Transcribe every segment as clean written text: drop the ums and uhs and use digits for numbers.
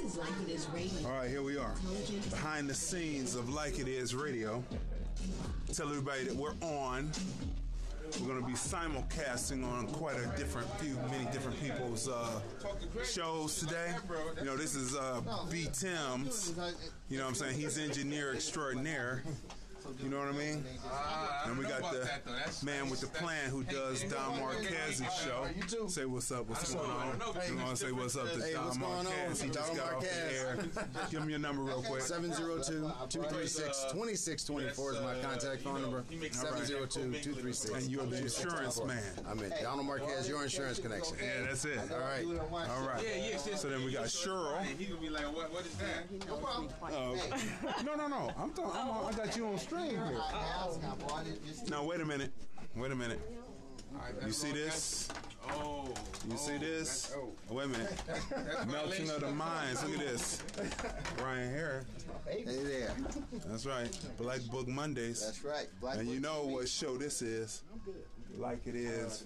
is Like It Is Radio. All right, here we are. Behind the scenes of Like It Is Radio. Tell everybody that we're on. We're going to be simulcasting on quite a many different people's shows today. You know, this is B. Tim's. You know what I'm saying? He's engineer extraordinaire. You know what I mean? And we got the man with the plan who does Don Marquez's show. Say what's up, what's going on? You want to say what's up to Don Marquez? He just got off the air. Give him your number real quick. 702-236-2624 is my contact phone number. 702-236. And you're the insurance man. I'm in Donald Marquez, your insurance connection. Yeah, that's it. All right. All right. So then we got Cheryl. He's going to be like, what is that? No problem. No. I got you on stream here. Now, wait a minute. You see this? You see this? Wait a minute. Melting of the minds. Look at this. Ryan here. Hey there. That's right. BlackBook Mondays. That's right. And you know what show this is? Like It Is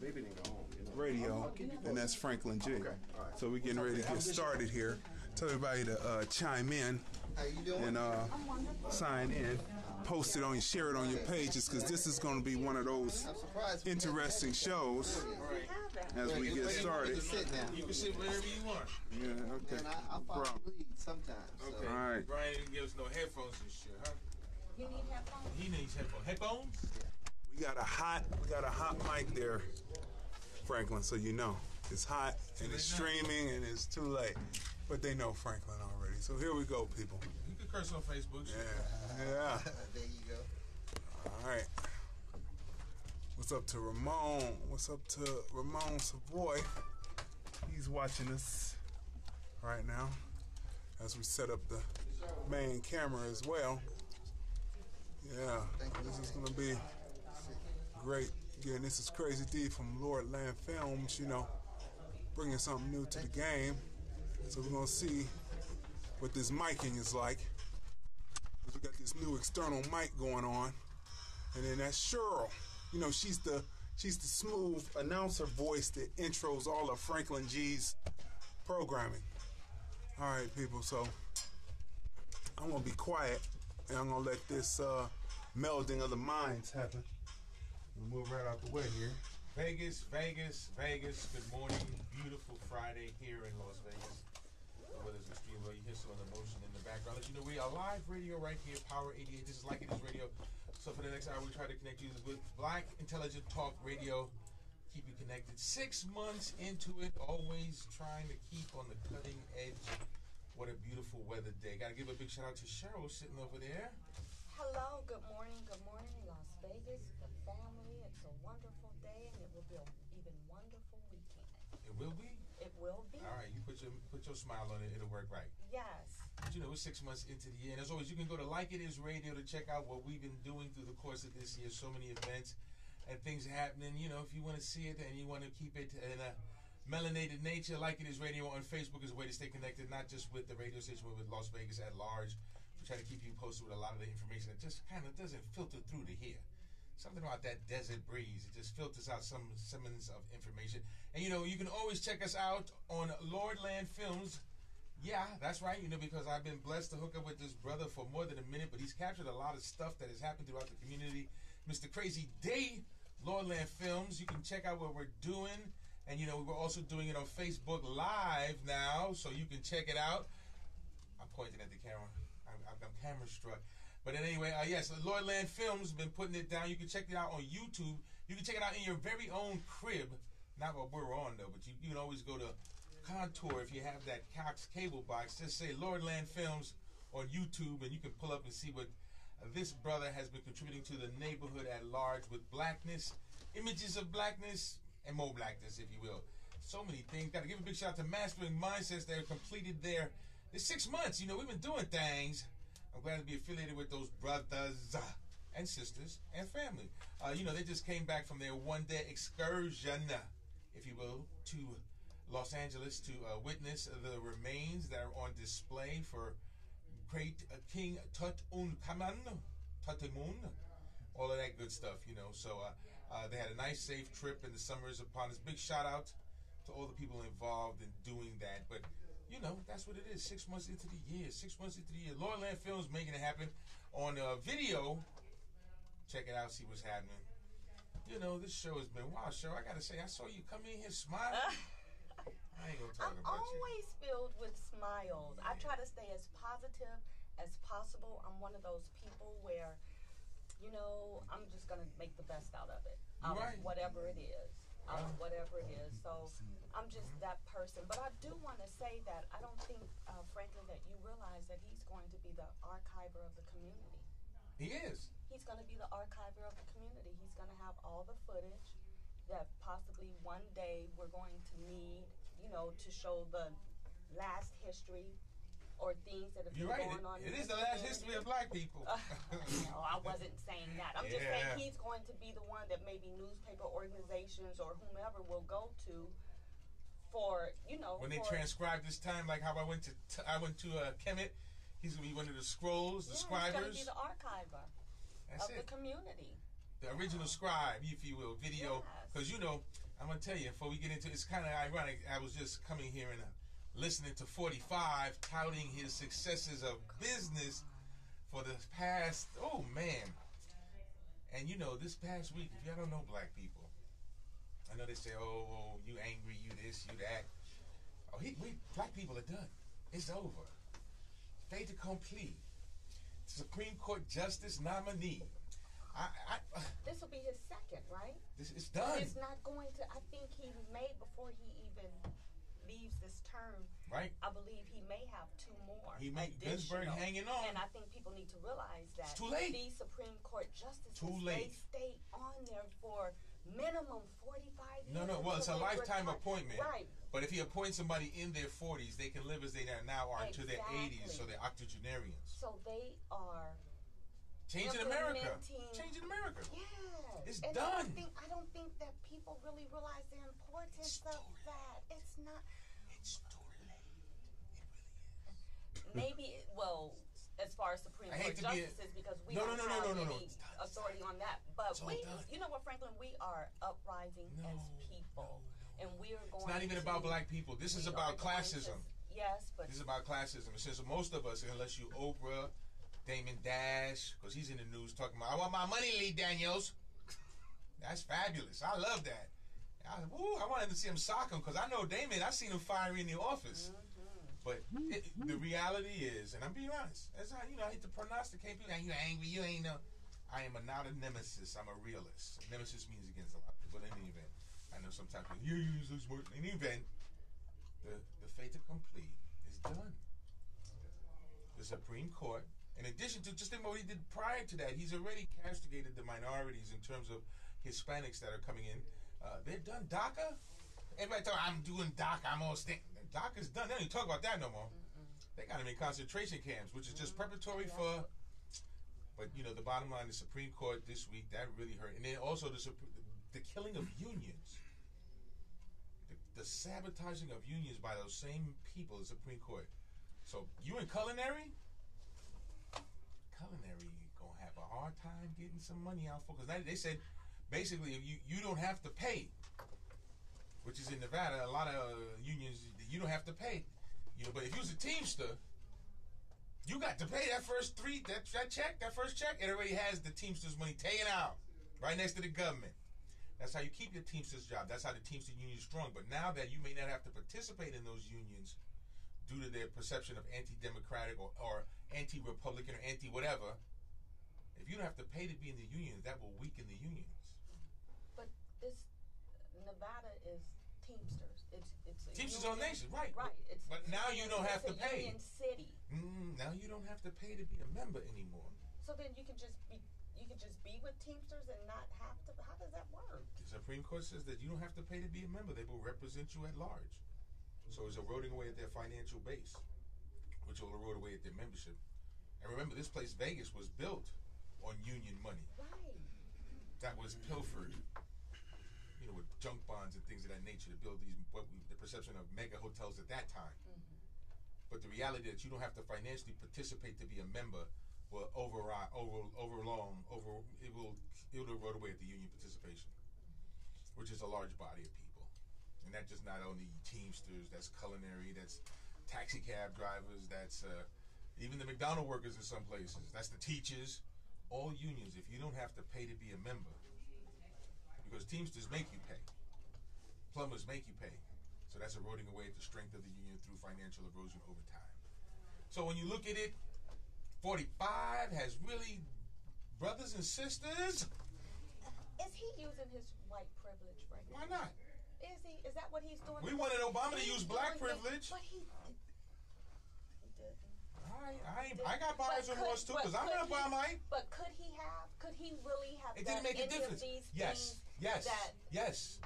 Radio. And that's Franklyn G. So we're getting ready to get started here. Tell everybody to chime in. How you doing? And sign in. Post it on, share it on your pages, because this is going to be one of those interesting shows as we get started. You can sit wherever you want. Yeah, okay. I'll follow the lead sometimes. Okay. All right. Brian didn't give us no headphones and shit, huh? You need headphones? He needs headphones. Headphones? We got a hot mic there, Franklyn, so you know. It's hot and it's streaming and it's too late. But they know Franklyn already. So here we go, people. You can curse on Facebook. Yeah. There you go. All right. What's up to Ramon? What's up to Ramon Savoy? He's watching us right now as we set up the main camera as well. Yeah, this is going to be great. Again, this is Crazy Dee from Lordland Films, you know, bringing something new to the game. So we're going to see what this micing is like. We got this new external mic going on. And then that's Cheryl. You know, she's the smooth announcer voice that intros all of Franklyn G's programming. All right, people, so I'm going to be quiet and I'm going to let this melding of the minds happen. We'll move right out the way here. Vegas. Good morning. Beautiful Friday here in Las Vegas. The weather's extreme low. You hear some of the motion in the background. Let you know we are live radio right here, Power 88. This is Like It Is Radio. So for the next hour, we try to connect you with Black Intelligent Talk Radio. Keep you connected. 6 months into it, always trying to keep on the cutting edge. What a beautiful weather day. Got to give a big shout out to Cheryl sitting over there. Hello, good morning, Las Vegas, the family. It's a wonderful day, and it will be an even wonderful weekend. It will be? It will be. All right, you put your smile on it, it'll work right. Yes. But you know, we're 6 months into the year, and as always, you can go to Like It Is Radio to check out what we've been doing through the course of this year. So many events and things happening. You know, if you want to see it and you want to keep it in a melanated nature, Like It Is Radio on Facebook is a way to stay connected, not just with the radio station, but with Las Vegas at large. We try to keep you posted with a lot of the information that just kind of doesn't filter through to here. Something about that desert breeze. It just filters out some semblance of information. And, you know, you can always check us out on Lordland Films. Yeah, that's right, you know, because I've been blessed to hook up with this brother for more than a minute, but he's captured a lot of stuff that has happened throughout the community. Mr. Crazy Dee, Lordland Films. You can check out what we're doing. And, you know, we're also doing it on Facebook Live now, so you can check it out. I'm pointing at the camera. I'm camera struck. But anyway, yes, Lordland Films been putting it down. You can check it out on YouTube. You can check it out in your very own crib. Not what we're on, though, but you can always go to Contour if you have that Cox cable box. Just say Lordland Films on YouTube, and you can pull up and see what this brother has been contributing to the neighborhood at large with blackness, images of blackness, and more blackness, if you will. So many things. Got to give a big shout out to Mastering Mindsets. They're completed their 6 months. You know, we've been doing things. I'm glad to be affiliated with those brothers and sisters and family. You know, they just came back from their one-day excursion, if you will, to Los Angeles to witness the remains that are on display for great King Tutankhamun, all of that good stuff, you know. So they had a nice, safe trip, and the summer is upon us. Big shout out to all the people involved in doing that. But you know, that's what it is. 6 months into the year. 6 months into the year. Lordland Films making it happen on video. Check it out, see what's happening. You know, this show has been wild. Cheryl, I gotta say, I saw you come in here smiling. I ain't gonna talk I'm about always filled with smiles. I try to stay as positive as possible. I'm one of those people where, you know, I'm just gonna make the best out of it. Right. Whatever it is. Whatever it is. So I'm just that person. But I do want to say that I don't think, Franklin, that you realize that he's going to be the archiver of the community. He is. He's going to be the archiver of the community. He's going to have all the footage that possibly one day we're going to need, you know, to show the last history or things that have been going on. It is the last history of black people. No, I wasn't saying that. I'm just saying he's going to be the one that maybe newspaper organizations or whomever will go to for, you know. When they transcribe this time, like how I went to Kemet, he's going to be one of the scrolls, the scribers. He's going to be the archiver of the community. The original scribe, if you will, video. Because, you know, I'm going to tell you, before we get into it, it's kind of ironic. I was just coming here and listening to 45 touting his successes of business for the past, oh man. And you know, this past week, if y'all don't know black people, I know they say, oh, you angry, you this, you that. Oh, black people are done. It's over. Fait accompli. Supreme Court Justice nominee. This will be his second, right? It's done. It's not going to, I think he may, before he even leaves this term, right? I believe he may have 2 more. He may Ginsburg hanging on. And I think people need to realize that it's too late. These Supreme Court justices, they stay on there for minimum 45 years. No, well, it's a lifetime appointment. Right. But if he appoints somebody in their 40s, they can live as they now are to their 80s, so they're octogenarians. So they are changing America. Changing America. Yes. It's and done. I don't think that people really realize the importance of that. It's not. It's too late. It really is. Maybe, well, as far as Supreme Court justices, because we don't have any authority on that. But you know what, Franklin, we are uprising as people. And we are going. It's not even about black people. This is about classism. Yes, but this is about classism. It says most of us, unless you Oprah, Damon Dash, because he's in the news talking about, I want my money, Lee Daniels. That's fabulous. I love that. I wanted to see him sock him because I know Damon. I seen him fire in the office. But the reality is, and I'm being honest, as I hate to prognosticate people. You angry? You ain't no. I am not a nemesis. I'm a realist. Nemesis means against a lot of people. In any event, I know sometimes you use this word. In any event, the fait accompli is done. The Supreme Court, in addition to just what he did prior to that, he's already castigated the minorities in terms of Hispanics that are coming in. They're done. DACA. Everybody talk, I'm doing DACA. I'm all stink. DACA's done. They don't even talk about that no more. They got them in concentration camps, which is just preparatory for. But you know, the bottom line, the Supreme Court this week, that really hurt. And then also the killing of unions, the sabotaging of unions by those same people, the Supreme Court. So you in culinary gonna have a hard time getting some money out for, because they said basically you don't have to pay, which is in Nevada. A lot of unions, you don't have to pay. But if you was a Teamster, you got to pay that first that first check. It already has the Teamsters money taken out right next to the government. That's how you keep your Teamsters job. That's how the Teamster union is strong. But now that you may not have to participate in those unions due to their perception of anti-democratic or anti-republican or anti-whatever, if you don't have to pay to be in the unions, that will weaken the unions. But Nevada is Teamsters. It's Teamsters on nation, right? Right. But now you don't have to pay. Union city. Now you don't have to pay to be a member anymore. So then you can just be with Teamsters and not have to. How does that work? The Supreme Court says that you don't have to pay to be a member. They will represent you at large. So it's eroding away at their financial base, which will erode away at their membership. And remember, this place, Vegas, was built on union money. Right. That was pilfered, with junk bonds and things of that nature to build the perception of mega hotels at that time. But the reality that you don't have to financially participate to be a member will it will erode away at the union participation, which is a large body of people. And that's just not only Teamsters, that's culinary, that's taxi cab drivers. That's even the McDonald's workers in some places. That's the teachers. All unions, if you don't have to pay to be a member, because Teamsters make you pay. Plumbers make you pay. So that's eroding away at the strength of the union through financial erosion over time. So when you look at it, 45 has really brothers and sisters. Is he using his white privilege right now? Why not? Is he? Is that what he's doing? We wanted Obama to use black privilege. But he didn't. I got buyer's remorse too, because I'm an Obamite. But could he have? Could he really have? It didn't make a difference. Yes.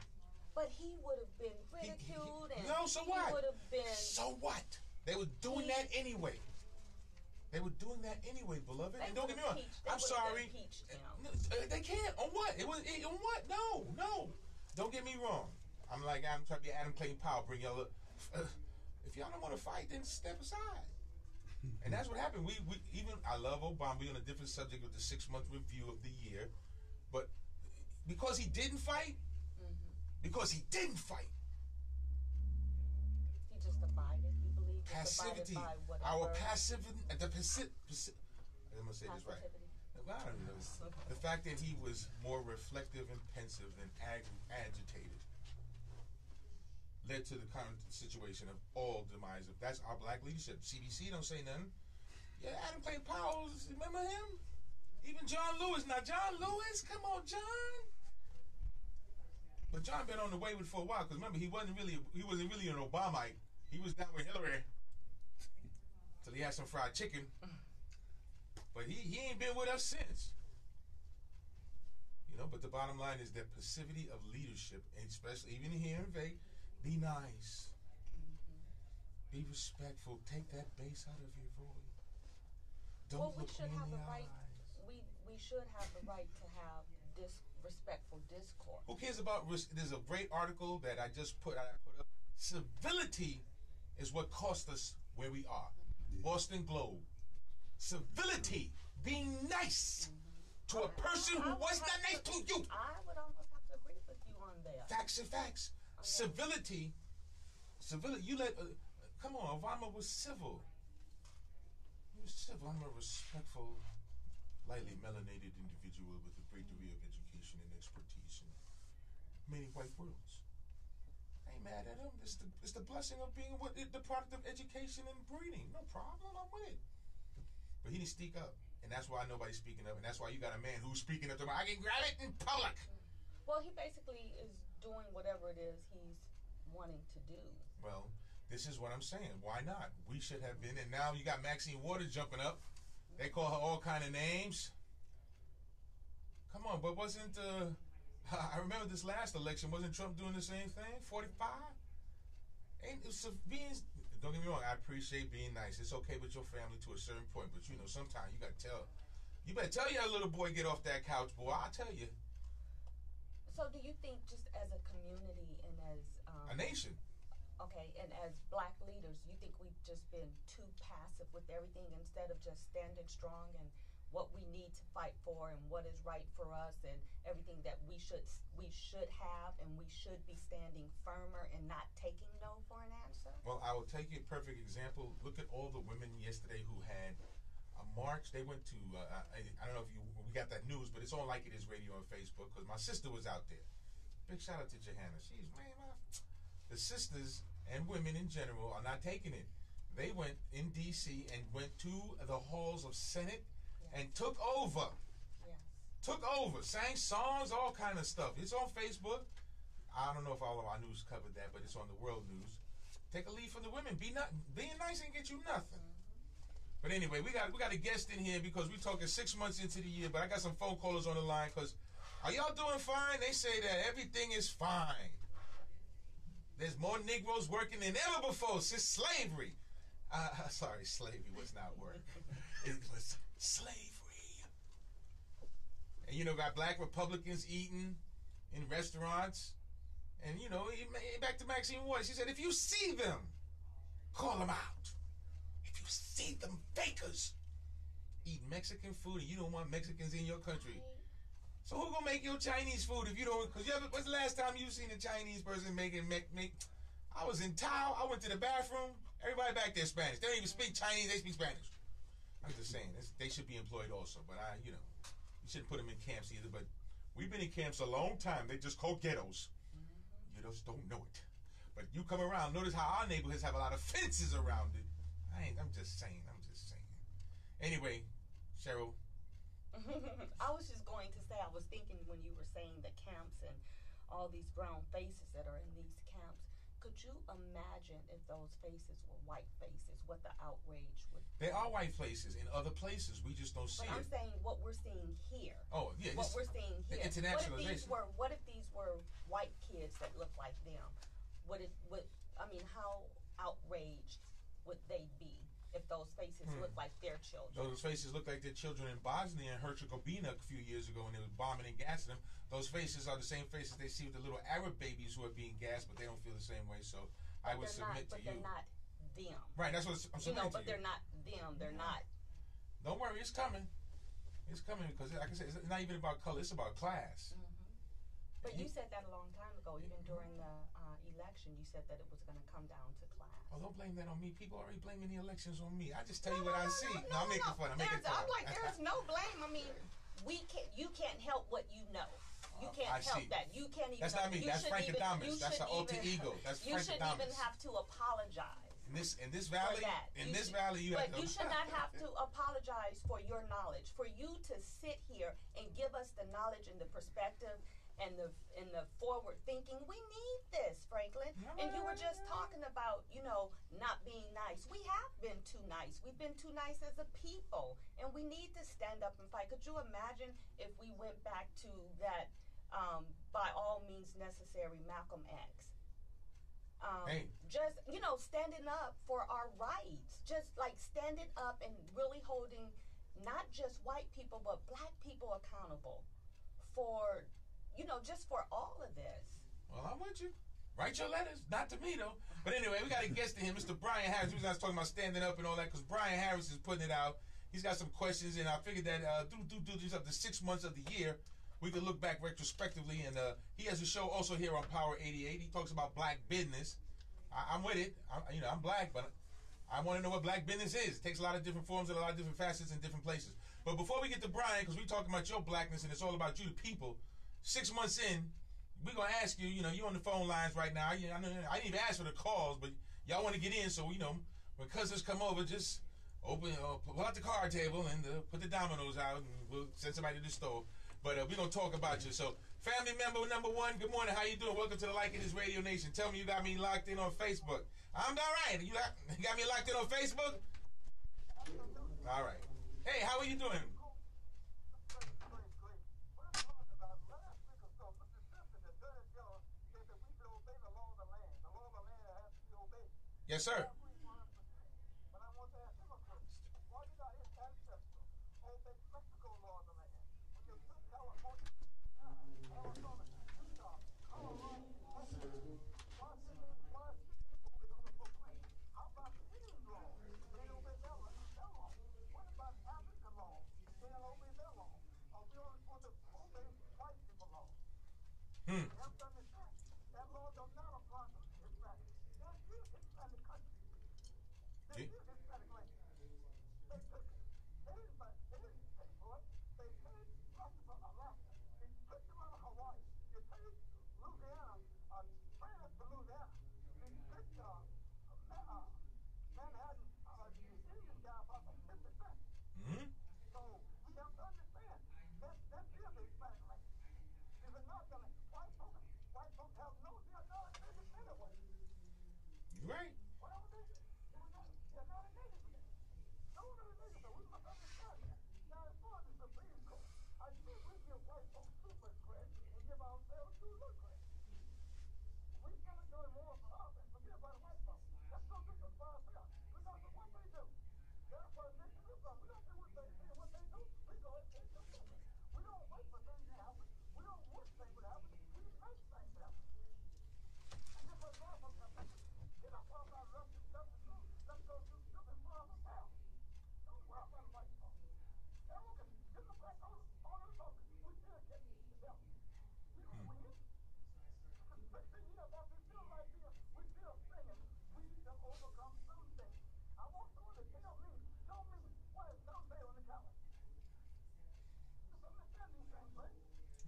But he would have been ridiculed. No, so what? He would have been. So what? They were doing that anyway. They were doing that anyway, beloved. And don't get me wrong. I'm sorry. They can't. On what? On what? No. Don't get me wrong. I'm trying to be Adam Clayton Powell. Bring y'all up. If y'all don't want to fight, then step aside. And that's what happened. We even I love Obama. We're on a different subject with the 6-month review of the year, but because he didn't fight, he just abided. You believe passivity. Our passivity. I'm gonna say this right. I don't know. The fact that he was more reflective and pensive than agitated led to the current situation of all demise of that's our black leadership. CBC don't say nothing. Yeah, Adam Clayton Powell, remember him? Even John Lewis. Now John Lewis, come on, John. But John been on the wayward for a while, because remember he wasn't really an Obamite. He was down with Hillary till he had some fried chicken. But he ain't been with us since. But the bottom line is that passivity of leadership, and especially even here in Vegas. Be nice. Be respectful. Take that bass out of your voice. Don't look me in the eyes. We should have the right to have this respectful discourse. Who cares about risk? There's a great article that I put up. Civility is what cost us where we are. Boston Globe. Civility. Being nice to a person who was not nice to you. I would almost have to agree with you on that. Facts and facts. Civility, you come on, Obama was civil. He was civil. I'm a respectful, lightly melanated individual with a great degree of education and expertise in many white worlds. I ain't mad at him. It's the blessing of being the product of education and breeding. No problem, I'm with it. But he didn't speak up, and that's why nobody's speaking up, and that's why you got a man who's speaking up to him. I can grab it in public. Well, he basically is doing whatever it is he's wanting to do. Well, this is what I'm saying. Why not? We should have been. And now you got Maxine Waters jumping up. They call her all kind of names. Come on, but wasn't I remember this last election, wasn't Trump doing the same thing? 45? Don't get me wrong, I appreciate being nice. It's okay with your family to a certain point, but sometimes you better tell your little boy get off that couch, boy. I'll tell you. So do you think just as a community and as a nation, okay, and as black leaders, you think we've just been too passive with everything instead of just standing strong and what we need to fight for and what is right for us and everything that we should have, and we should be standing firmer and not taking no for an answer? Well, I will take you a perfect example. Look at all the women yesterday who had a march. They went to I don't know if we got that news, but it's on Like It Is Radio on Facebook, because my sister was out there. Big shout out to Johanna. The sisters and women in general are not taking it. They went in D.C. and went to the halls of Senate and took over. Took over, sang songs, all kind of stuff. It's on Facebook. I don't know if all of our news covered that, but it's on the world news. Take a lead from the women. Being nice ain't get you nothing. But anyway, we got a guest in here because we're talking 6 months into the year, but I got some phone callers on the line because are y'all doing fine? They say that everything is fine. There's more Negroes working than ever before since slavery. Sorry, slavery was not work. It was slavery. And got black Republicans eating in restaurants. And back to Maxine Waters, she said, if you see them, call them out. See them fakers eat Mexican food and you don't want Mexicans in your country. So who gonna make your Chinese food if you don't? Because what's the last time you seen a Chinese person making I was in Tao. I went to the bathroom Everybody back there is Spanish. They don't even speak Chinese. They speak Spanish. I'm just saying, they should be employed also. But you shouldn't put them in camps either. But we've been in camps a long time. They just call ghettos. You just don't know it. But you come around, notice how our neighborhoods have a lot of fences around it. I'm just saying. Anyway, Cheryl. I was just going to say, I was thinking when you were saying the camps and all these brown faces that are in these camps, could you imagine if those faces were white faces, what the outrage would be? They are white faces in other places. We just don't see it. I'm saying what we're seeing here. Oh, yeah. What we're seeing here. The internationalization. What if these were white kids that look like them? How outraged would they be if those faces looked like their children? Those faces look like their children in Bosnia and Herzegovina a few years ago when they were bombing and gassing them. Those faces are the same faces they see with the little Arab babies who are being gassed, but they don't feel the same way. So I would submit to you. But they're not them. Right, that's what I'm submitting to you. But they're not them. They're not. Don't worry, it's coming. It's coming because, like I said, it's not even about color. It's about class. But you said that a long time ago, even during the election. You said that it was going to come down to class. Oh, don't blame that on me. People are already blaming the elections on me. I just tell you what I see. I'm making fun. I'm like, there's no blame. I mean, you can't help what you know. You can't help that. You can't even. That's not me. That's Franklyn Thomas. That's an alter ego. That's Franklyn Thomas. You shouldn't even have to apologize. In this valley, you should not have to apologize for your knowledge. For you to sit here and give us the knowledge and the perspective and the forward thinking, we need this, Franklyn. And you were just talking about, not being nice. We have been too nice. We've been too nice as a people, and we need to stand up and fight. Could you imagine if we went back to that by all means necessary Malcolm X? Just, standing up for our rights, just like standing up and really holding not just white people, but black people accountable for, just for all of this. Well, I'm with you. Write your letters. Not to me, though. But anyway, we got a guest to him, Mr. Brian Harris. We was talking about standing up and all that because Brian Harris is putting it out. He's got some questions, and I figured that through these up to 6 months of the year, we could look back retrospectively. And he has a show also here on Power 88. He talks about black business. I'm with it. I'm black, but I want to know what black business is. It takes a lot of different forms and a lot of different facets in different places. But before we get to Brian, because we're talking about your blackness and it's all about you, the people, 6 months in, we're going to ask you, you're on the phone lines right now. I didn't even ask for the calls, but y'all want to get in. So, when cousins come over, just pull out the card table and put the dominoes out and we'll send somebody to the store. But we're going to talk about you. So, family member number one, good morning. How you doing? Welcome to the Like It Is Radio Nation. Tell me you got me locked in on Facebook. I'm all right. You got me locked in on Facebook? All right. Hey, how are you doing? Yes, sir.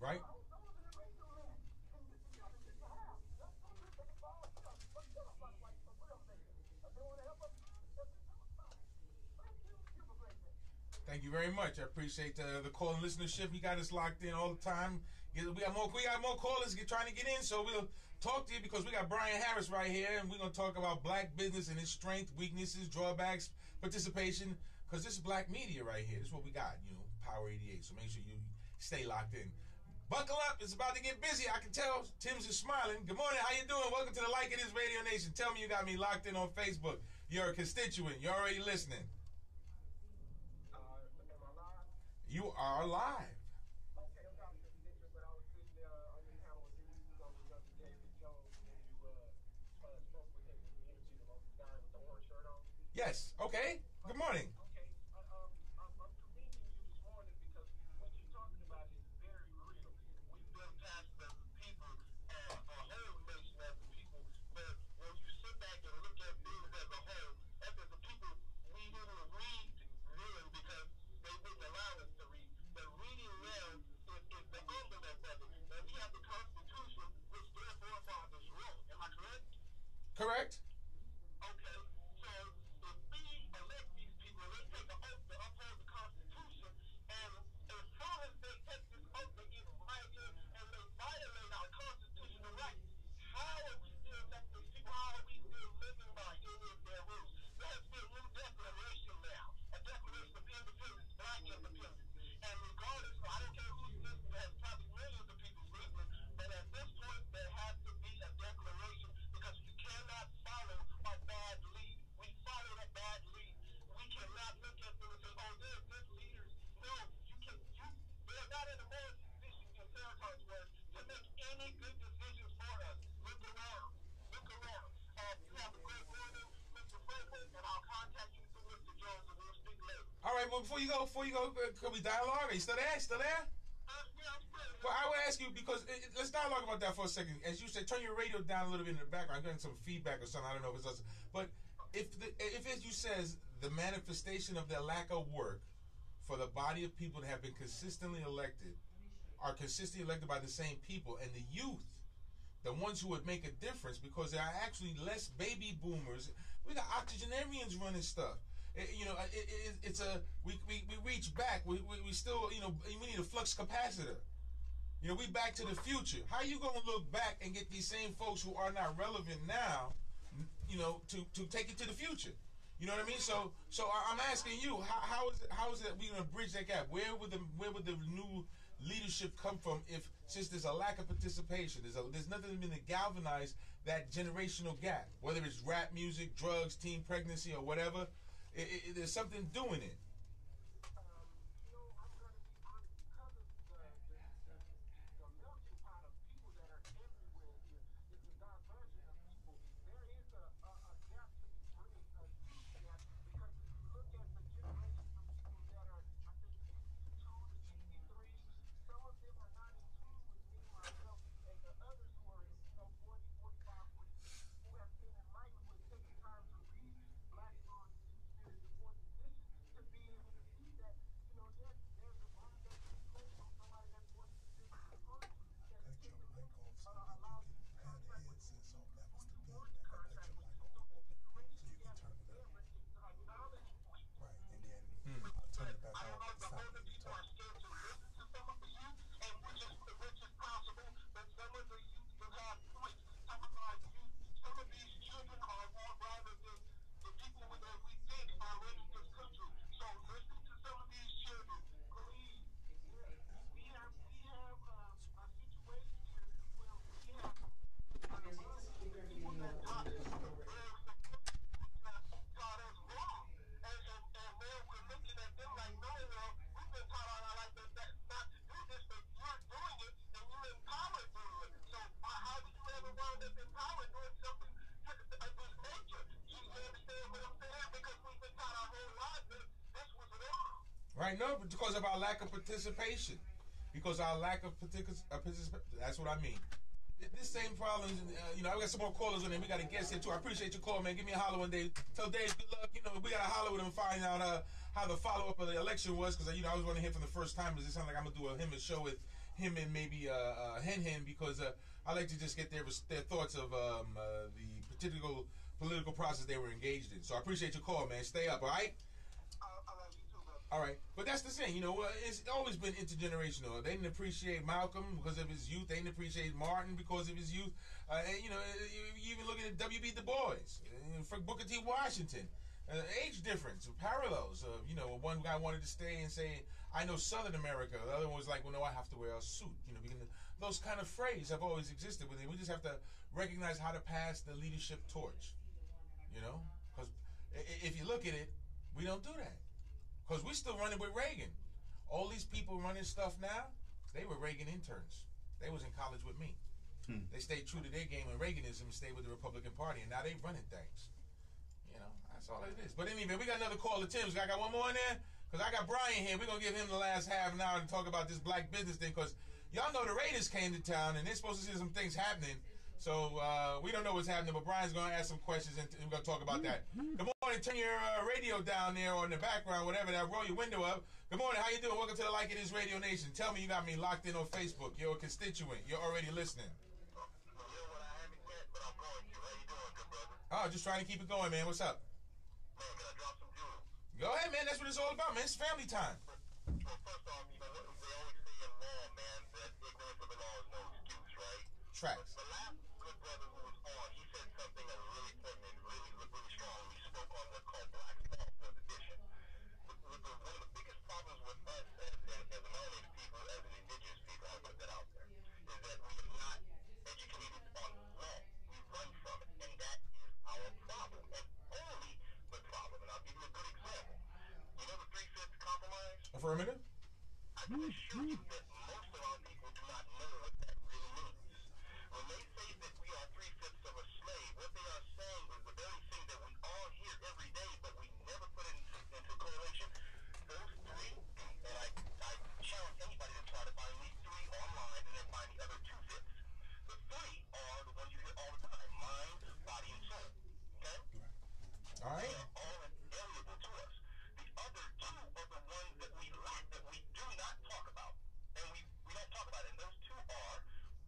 Right? Thank you very much. I appreciate the call and listenership. You got us locked in all the time. We got more callers trying to get in, so we'll talk to you because we got Brian Harris right here, and we're going to talk about black business and its strength, weaknesses, drawbacks, participation, because this is black media right here. This is what we got, Power 88. So make sure you stay locked in. Buckle up. It's about to get busy. I can tell Tim's is smiling. Good morning. How you doing? Welcome to the Like It Is Radio Nation. Tell me you got me locked in on Facebook. You're a constituent. You're already listening. You are live. Yes. Okay. Good morning. Correct? Okay, so if we elect these people, they take an oath to uphold the Constitution, and as soon as they take this oath, they get right in and they violate our constitutional rights. How are we still electing these people? How are we still living by any of their rules? There has been a new declaration now, a declaration of independence, black independence. And regardless, I don't care who's listening, there's probably millions of people listening, but at this point, there has to be a declaration because we cannot follow a bad lead. We follow a bad lead. We cannot look at them and say, oh, they're good leaders. No, they're not in a more position, in Sarah's words, to make any good decisions for us. Look around. Look around. You have a great morning, Mr. Franklyn, and I'll contact you through Mr. Jones, and we'll speak later. All right, well, before you go, could we dialogue? Are you still there? Still there? Well, I would ask you, because let's dialogue about that for a second. As you said, turn your radio down a little bit in the background. I'm getting some feedback or something. I don't know if it's us. But if as you says, the manifestation of their lack of work for the body of people that have been consistently elected are consistently elected by the same people, and the youth, the ones who would make a difference, because there are actually less baby boomers. We got octogenarians running stuff. We reach back. We still, we need a flux capacitor. We back to the future. How are you going to look back and get these same folks who are not relevant now, to take it to the future? You know what I mean? So I'm asking you, how is it we going to bridge that gap? Where would the new leadership come from since there's a lack of participation? There's nothing been to galvanize that generational gap, whether it's rap music, drugs, teen pregnancy, or whatever. There's something doing it. Right, no, because of our lack of participation. Because our lack of participation, that's what I mean. This same problem, I got some more callers on there. We got a guest here too. I appreciate your call, man. Give me a holler one day. Tell Dave good luck. We got to holler with him and find out how the follow-up of the election was, because I was want to hear from the first time. Does it sound like I'm going to do a show with him and maybe Hen because I like to just get their thoughts of the political process they were engaged in. So I appreciate your call, man. Stay up, all right? All right, but that's the thing, it's always been intergenerational. They didn't appreciate Malcolm because of his youth. They didn't appreciate Martin because of his youth. And, you even look at W.B. Du Bois, Booker T. Washington. Age difference, parallels. One guy wanted to stay and say, I know Southern America. The other one was like, well, no, I have to wear a suit. Those kind of phrases have always existed with it. We just have to recognize how to pass the leadership torch. Because if you look at it, we don't do that. Because we're still running with Reagan. All these people running stuff now, they were Reagan interns. They was in college with me. They stayed true to their game in Reaganism and stayed with the Republican Party, and now they running things. That's all it is. But anyway, we got another caller, Tim. I got one more in there? Because I got Brian here. We're going to give him the last half an hour to talk about this black business thing, because y'all know the Raiders came to town, and they're supposed to see some things happening. So we don't know what's happening, but Brian's going to ask some questions, and we're going to talk about that. Good morning. Turn your radio down there or in the background, whatever that. Roll your window up. Good morning. How you doing? Welcome to the Like It Is Radio Nation. Tell me you got me locked in on Facebook. You're a constituent. You're already listening. Oh, just trying to keep it going, man. What's up? Man, can I drop some jewels? Go ahead, man. That's what it's all about, man. It's family time. Well, first off, they always say in law, man, that ignorance of the law is no excuse, right? Tracks. The last good brother who was on, he said something that was really pertinent, really strong. He spoke on what's called black thought edition. One of the biggest problems with us as melanated people, as an indigenous people, I'll put that out there, is that we are not educated on law. We run from it, and that is our problem, and only the problem. And I'll give you a good example. You know the 3/5 compromise? Affirmative. I can assure you that most of our people do not know what that really means. When they say that we are 3/5 of a slave, what they are saying is the very thing that we all hear every day, but we never put into correlation. Those three, and I challenge anybody to try to find these three online and then find the other 2/5. The three are the ones you hear all the time: mind, body, and soul. Okay? All right. They are all inalienable to us. The other two are the ones that we lack, that we do not talk about. And we don't talk about it. And those two are,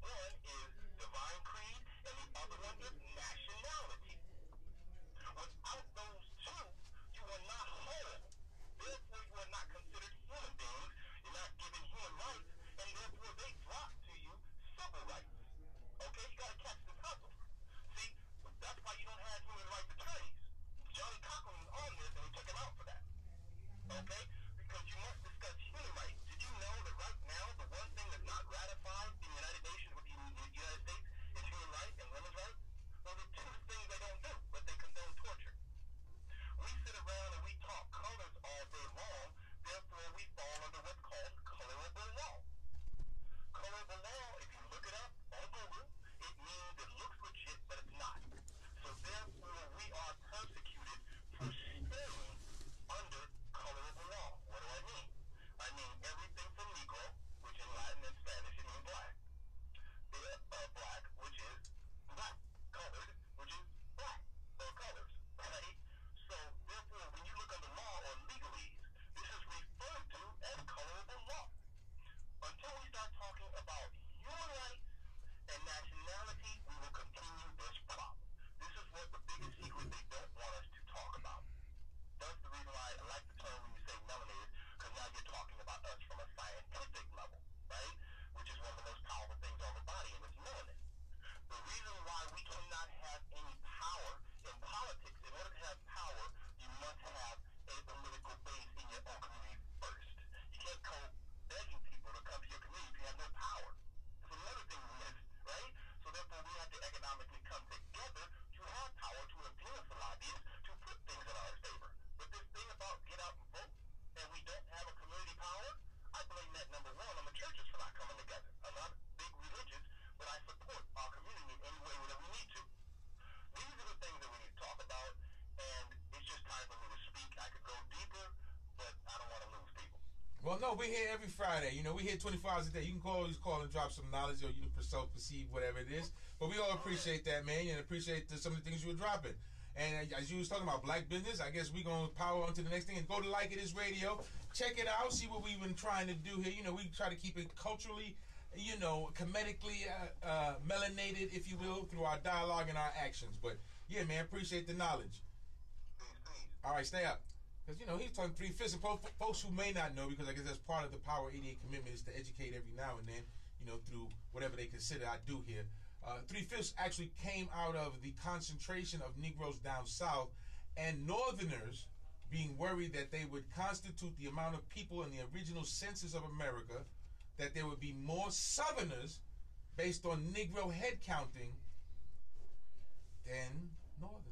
one is divine creed, and the other one is nationality. Without those two, you are not whole. Therefore, you are not considered human beings. You're not given human rights, and therefore they drop to you civil rights. Okay? You got to catch this hustle. See, that's why you don't have human rights attorneys. Johnny Cochran was on this, and he took him out for that. Okay? Because you must discuss human rights. Did you know that right now the one thing that's not ratified in the United Nations with the United States is human rights and women's rights? Those are two things they don't do, but they condone torture. We sit around and we talk colors all day long, therefore we fall under what's called colorable law. Colorable law, if you look it up on Google, it means it looks legit, but it's not. So therefore we are persecuted for staying under colorable law. What do I mean? I mean everything from Negro, which in Latin and Spanish it means black. Black, which is black. Colored, which is black, or colors, right? So therefore, when you look under law or legalese, this is referred to as colorable law. Until we start talking about human rights and nationality, we will continue this problem. This is what the biggest secret they don't want us to talk about. That's the reason why I like the term when you say melanated, because now you're talking about us from a scientific level, right? Which is one of the most powerful things on the body, and it's melanin. The reason why we cannot have any power in politics, in order to have power, you must have a political base in your own community first. You can't go begging people to come to your community if you have no power. That's another thing we miss, right? So therefore, we have to economically come together to have power to influence the lobbyists to put things in our favor. But this thing about get out and vote, and we don't have a community power, I blame that number one on the churches for not coming together. I'm not big religious, but I support our community in any way that we need to. These are the things that we need to talk about, and it's just time for me to speak. I could go deeper, but I don't want to lose people. Well, no, we're here every Friday. We're here 24 hours a day. You can always call and drop some knowledge, or you can self-perceive, whatever it is. But we all appreciate that, man, and appreciate some of the things you were dropping. And as you was talking about black business, I guess we're going to power on to the next thing and go to Like It Is Radio. Check it out. See what we've been trying to do here. We try to keep it culturally comedically melanated, if you will, through our dialogue and our actions. But yeah, man, appreciate the knowledge. All right, stay up. Because, he's talking 3/5. And folks who may not know, because I guess that's part of the Power 88 commitment, is to educate every now and then, through whatever they consider I do here. 3/5 actually came out of the concentration of Negroes down south and Northerners being worried that they would constitute the amount of people in the original census of America, that there would be more Southerners based on Negro head counting than Northerners.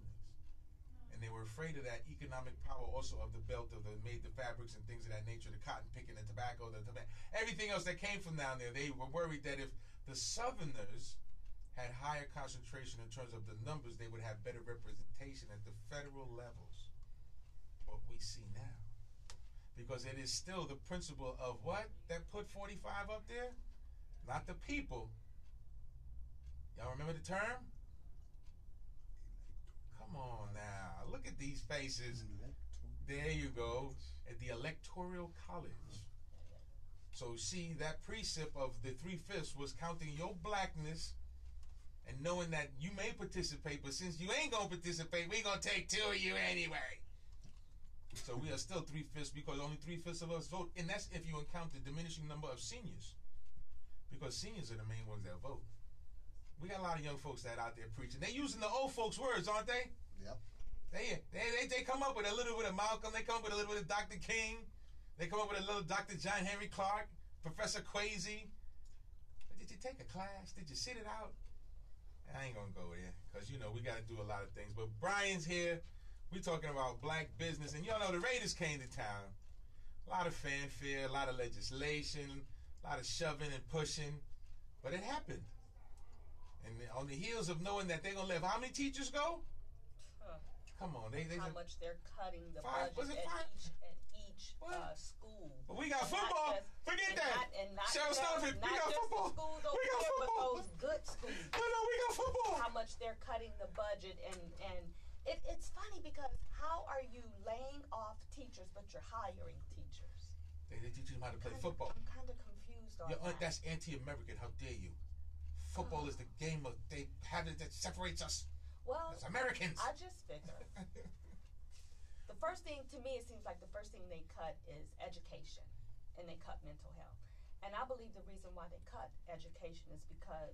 And they were afraid of that economic power also of the belt, of the made the fabrics and things of that nature, the cotton picking, the tobacco, everything else that came from down there. They were worried that if the Southerners had higher concentration in terms of the numbers, they would have better representation at the federal levels. What we see now. Because it is still the principle of what? That put 45 up there? Not the people. Y'all remember the term? Come on now. Look at these faces. There you go. At the Electoral College. So see, that precept of the 3/5 was counting your blackness and knowing that you may participate, but since you ain't going to participate, we going to take 2 of you anyway. So we are still 3/5 because only 3/5 of us vote. And that's if you encounter diminishing number of seniors. Because seniors are the main ones that vote. We got a lot of young folks that out there preaching. They're using the old folks' words, aren't they? Yep. They come up with a little bit of Malcolm. They come up with a little bit of Dr. King. They come up with a little Dr. John Henry Clark, Professor Crazy. But did you take a class? Did you sit it out? I ain't going to go there because, we got to do a lot of things. But Brian's here. We're talking about black business. And y'all know the Raiders came to town. A lot of fanfare, a lot of legislation, a lot of shoving and pushing. But it happened. And on the heels of knowing that they're going to let how many teachers go? Come on. They how much they're cutting the five, budget at each school. But we got football. Forget that. Cheryl, stop it. We got football. Schools over we got here, football. But those good schools. No, we got football. How much they're cutting the budget. And it's funny because how are you laying off teachers but you're hiring teachers? They teach them how to play football. I'm kind of confused on that. That's anti-American. How dare you? Football is the game of they have it that separates us. Well, as Americans. I just figure. The first thing, to me, it seems like the first thing they cut is education, and they cut mental health. And I believe the reason why they cut education is because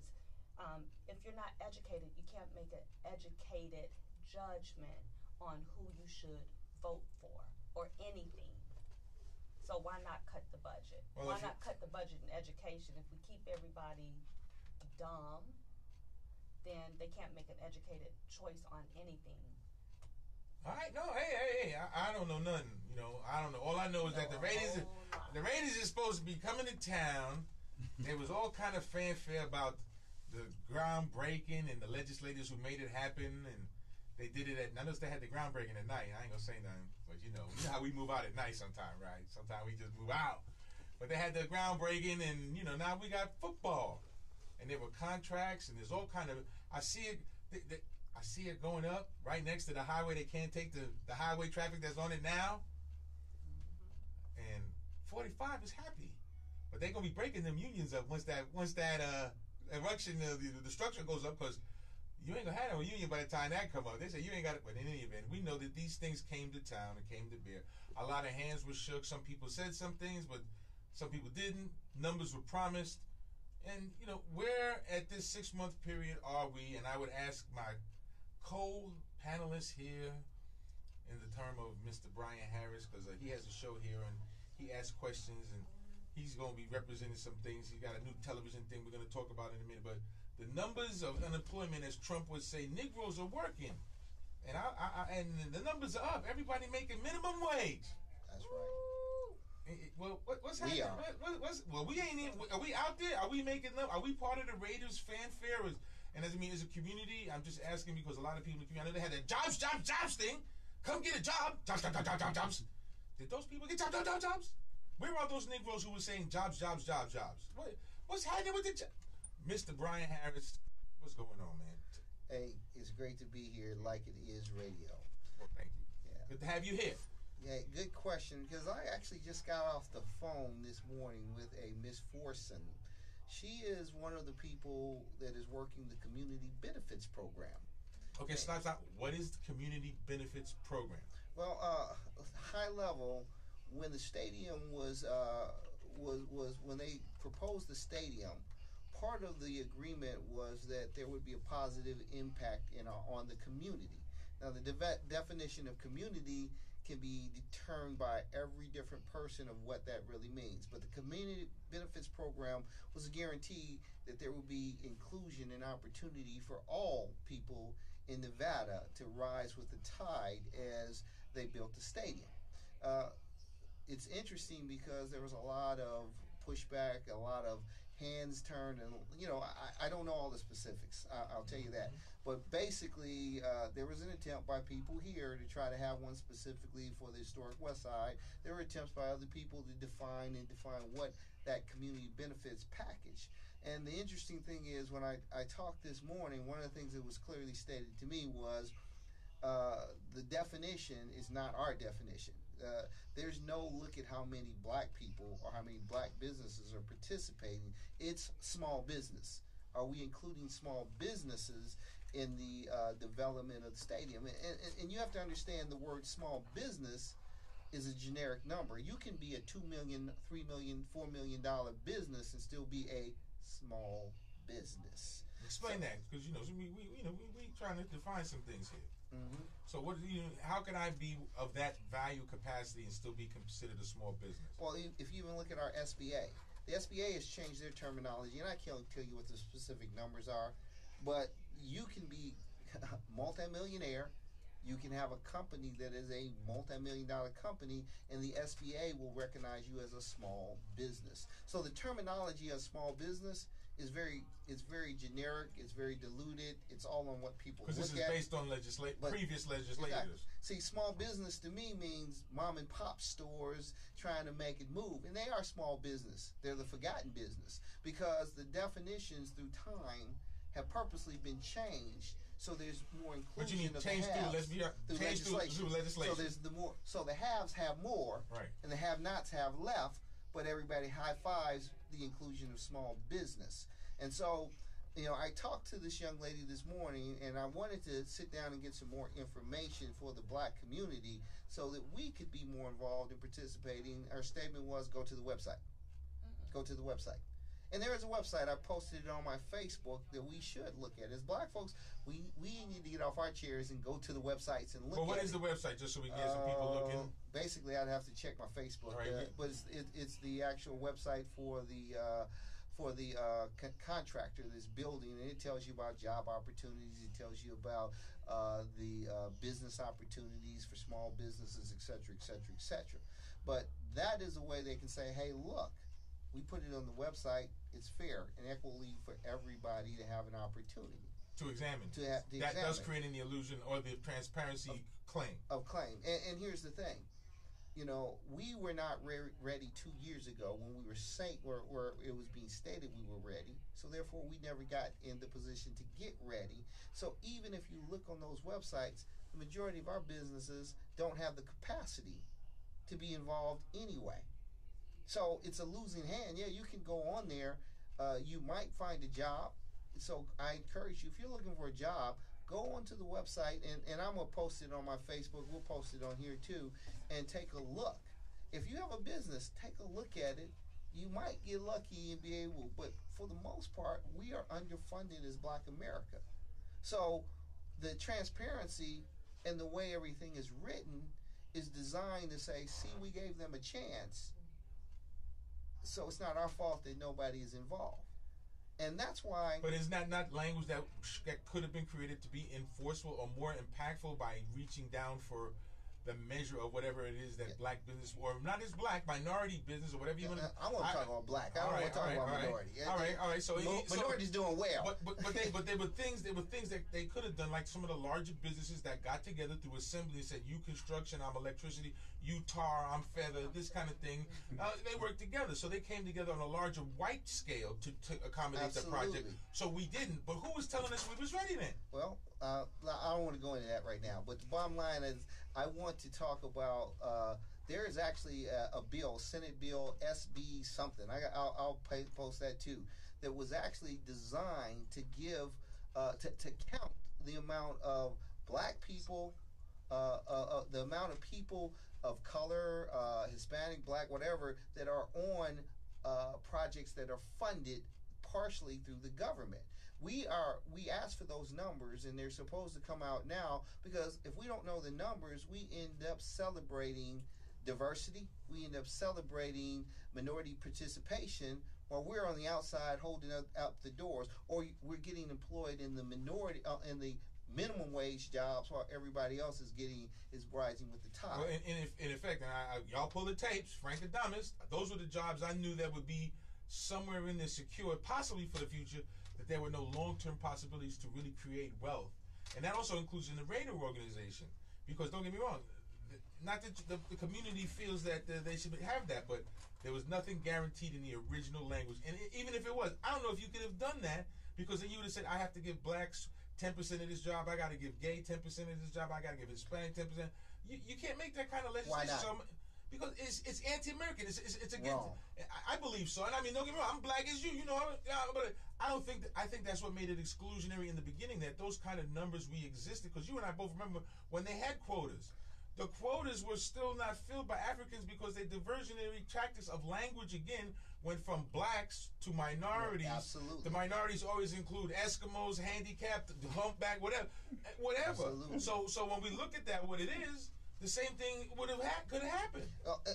if you're not educated, you can't make an educated judgment on who you should vote for or anything. So why not cut the budget? Why not cut the budget in education? If we keep everybody dumb, then they can't make an educated choice on anything. All right, no, hey, I don't know nothing. I don't know. All I know is that the Raiders is supposed to be coming to town. There was all kind of fanfare about the groundbreaking and the legislators who made it happen, and they did it I noticed they had the groundbreaking at night. I ain't gonna say nothing, but you know how we move out at night sometimes, right? Sometimes we just move out. But they had the groundbreaking, and now we got football. And there were contracts, and there's all kind of. I see it. I see it going up right next to the highway. They can't take the highway traffic that's on it now. And 45 is happy, but they're gonna be breaking them unions up once that erection the structure goes up, because you ain't gonna have no union by the time that come up. They say you ain't got it. But in any event, we know that these things came to town and came to bear. A lot of hands were shook. Some people said some things, but some people didn't. Numbers were promised. And, where at this 6-month period are we? And I would ask my co-panelists here in the term of Mr. Brian Harris, because he has a show here and he asks questions, and he's going to be representing some things. He's got a new television thing we're going to talk about in a minute. But the numbers of unemployment, as Trump would say, Negroes are working. And and the numbers are up. Everybody making minimum wage. That's right. Well, what's happening? We ain't in. Are we out there? Are we making them? Are we part of the Raiders fanfare? And as a community, I'm just asking because a lot of people in the community, I know they had that jobs thing. Come get a job. Jobs. Did those people get jobs? Where are those Negroes who were saying jobs? What's happening with the Mr. Brian Harris, what's going on, man? Hey, it's great to be here. Like It Is Radio. Well, thank you. Yeah. Good to have you here. Yeah, good question, because I actually just got off the phone this morning with a Miss Forson She is one of the people that is working the community benefits program. Okay, stop. What is the community benefits program? Well, high level, when the stadium was when they proposed the stadium, part of the agreement was that there would be a positive impact on the community. Now, the definition of community can be determined by every different person of what that really means. But the community benefits program was a guarantee that there would be inclusion and opportunity for all people in Nevada to rise with the tide as they built the stadium. It's interesting because there was a lot of pushback, a lot of hands turned, and I don't know all the specifics. I'll tell you that. But basically, there was an attempt by people here to try to have one specifically for the historic West Side. There were attempts by other people to define what that community benefits package. And the interesting thing is, when I talked this morning, one of the things that was clearly stated to me was the definition is not our definition. There's no look at how many black people or how many black businesses are participating. It's small business. Are we including small businesses in the development of the stadium? And you have to understand the word small business is a generic number. You can be a $2 million, $3 million, $4 million business and still be a small business. Explain that, because we trying to define some things here. Mm-hmm. So how can I be of that value capacity and still be considered a small business? Well, if you even look at our SBA, the SBA has changed their terminology, and I can't tell you what the specific numbers are, but you can be a multimillionaire. You can have a company that is a multi-million-dollar company, and the SBA will recognize you as a small business. So the terminology of small business is very generic. It's very diluted. It's all on what people look at. Because this is based on previous legislators. Exactly. See, small business to me means mom and pop stores trying to make it move, and they are small business. They're the forgotten business because the definitions through time have purposely been changed. So there's more inclusion. What you mean of change the haves through legislation? So there's So the haves have more, right, and the have-nots have left. But everybody high fives the inclusion of small business. And so, I talked to this young lady this morning, and I wanted to sit down and get some more information for the black community so that we could be more involved in participating. Our statement was go to the website. Go to the website. And there is a website. I posted it on my Facebook that we should look at. As black folks, we need to get off our chairs and go to the websites and look at it. Well, what is the website, just so we can get some people looking? Basically, I'd have to check my Facebook. Right. But it's the actual website for the contractor that's building, and it tells you about job opportunities. It tells you about the business opportunities for small businesses, et cetera, et cetera, et cetera. But that is a way they can say, hey, look, we put it on the website. It's fair and equally for everybody to have an opportunity. To examine. That does create the illusion or the transparency claim. Of claim. And here's the thing. We were not ready 2 years ago when we were saying, where it was being stated we were ready. So therefore, we never got in the position to get ready. So even if you look on those websites, the majority of our businesses don't have the capacity to be involved anyway. So it's a losing hand. Yeah, you can go on there. You might find a job. So I encourage you, if you're looking for a job, go onto the website, and I'm going to post it on my Facebook. We'll post it on here too, and take a look. If you have a business, take a look at it. You might get lucky and be able, but for the most part, we are underfunded as Black America. So the transparency and the way everything is written is designed to say, see, we gave them a chance. So it's not our fault that nobody is involved. And that's why... But is that not language that could have been created to be enforceable or more impactful by reaching down for the measure of whatever it is that black business, or not just black, minority business, or whatever you want to... I want to talk about black. I don't want to talk about minority. All right. So minority's doing well. But there were things that they could have done, like some of the larger businesses that got together through assembly and said, you construction, I'm electricity, you tar, I'm feather, this kind of thing. They worked together. So they came together on a larger white scale to accommodate the project. So we didn't. But who was telling us we was ready then? Well, I don't want to go into that right now. But the bottom line is, I want to talk about, there is actually a bill, Senate Bill SB something. I'll post that too, that was actually designed to give to count the amount of black people, the amount of people of color, Hispanic, black, whatever, that are on projects that are funded partially through the government. We asked for those numbers, and they're supposed to come out now, because if we don't know the numbers, we end up celebrating diversity. We end up celebrating minority participation while we're on the outside holding up the doors, or we're getting employed in the minority in the minimum wage jobs while everybody else is rising with the tide. Well, in effect, and y'all pull the tapes, Frank the Dumbest, those were the jobs I knew that would be somewhere in there secure, possibly for the future, that there were no long-term possibilities to really create wealth. And that also includes in the radio organization, because don't get me wrong, not that the community feels that they should have that, but there was nothing guaranteed in the original language. And even if it was, I don't know if you could have done that, because then you would have said, I have to give blacks 10% of this job, I got to give gay 10% of this job, I got to give Hispanic 10%. You can't make that kind of legislation. Why not? Because it's anti-American. It's against. I believe so. And I mean, don't get me wrong. I'm black as you. You know, but I don't think. I think that's what made it exclusionary in the beginning. That those kind of numbers we existed. Because you and I both remember when they had quotas. The quotas were still not filled by Africans because the diversionary tactics of language again went from blacks to minorities. Yeah, absolutely. The minorities always include Eskimos, handicapped, humpback, whatever. Absolutely. So when we look at that, what it is. The same thing could have happened.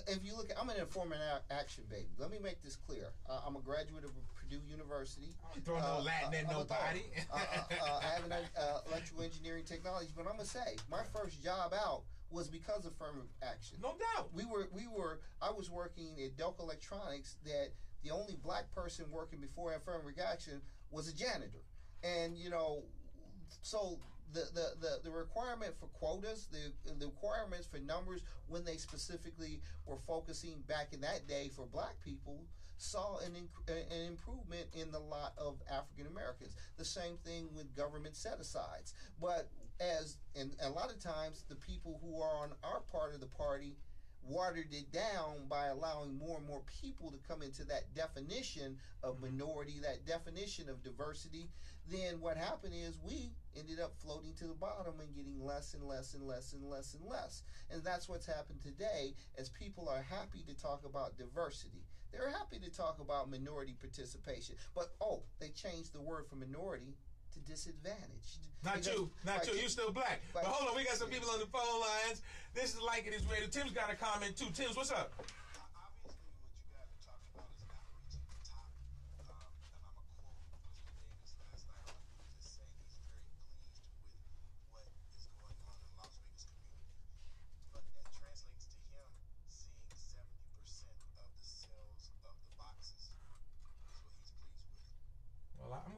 If you look, I'm an informant action baby. Let me make this clear. I'm a graduate of Purdue University. I ain't throwing no Latin at nobody. I have an electrical engineering technology, but I'm gonna say my first job out was because of affirmative action. No doubt. I was working at Delco Electronics. That the only black person working before affirmative action was a janitor, and so. The requirement for quotas, the requirements for numbers when they specifically were focusing back in that day for black people saw an improvement in the lot of African Americans. The same thing with government set-asides. But and a lot of times the people who are on our part of the party watered it down by allowing more and more people to come into that definition of minority, that definition of diversity. Then what happened is we ended up floating to the bottom and getting less and less and less and less and less. And that's what's happened today, as people are happy to talk about diversity. They're happy to talk about minority participation. But, they changed the word for minority to disadvantaged. Not you. You still black. But hold on, we got some people on the phone lines. This is Like It Is Radio. Tim's got a comment too. Tim's, what's up?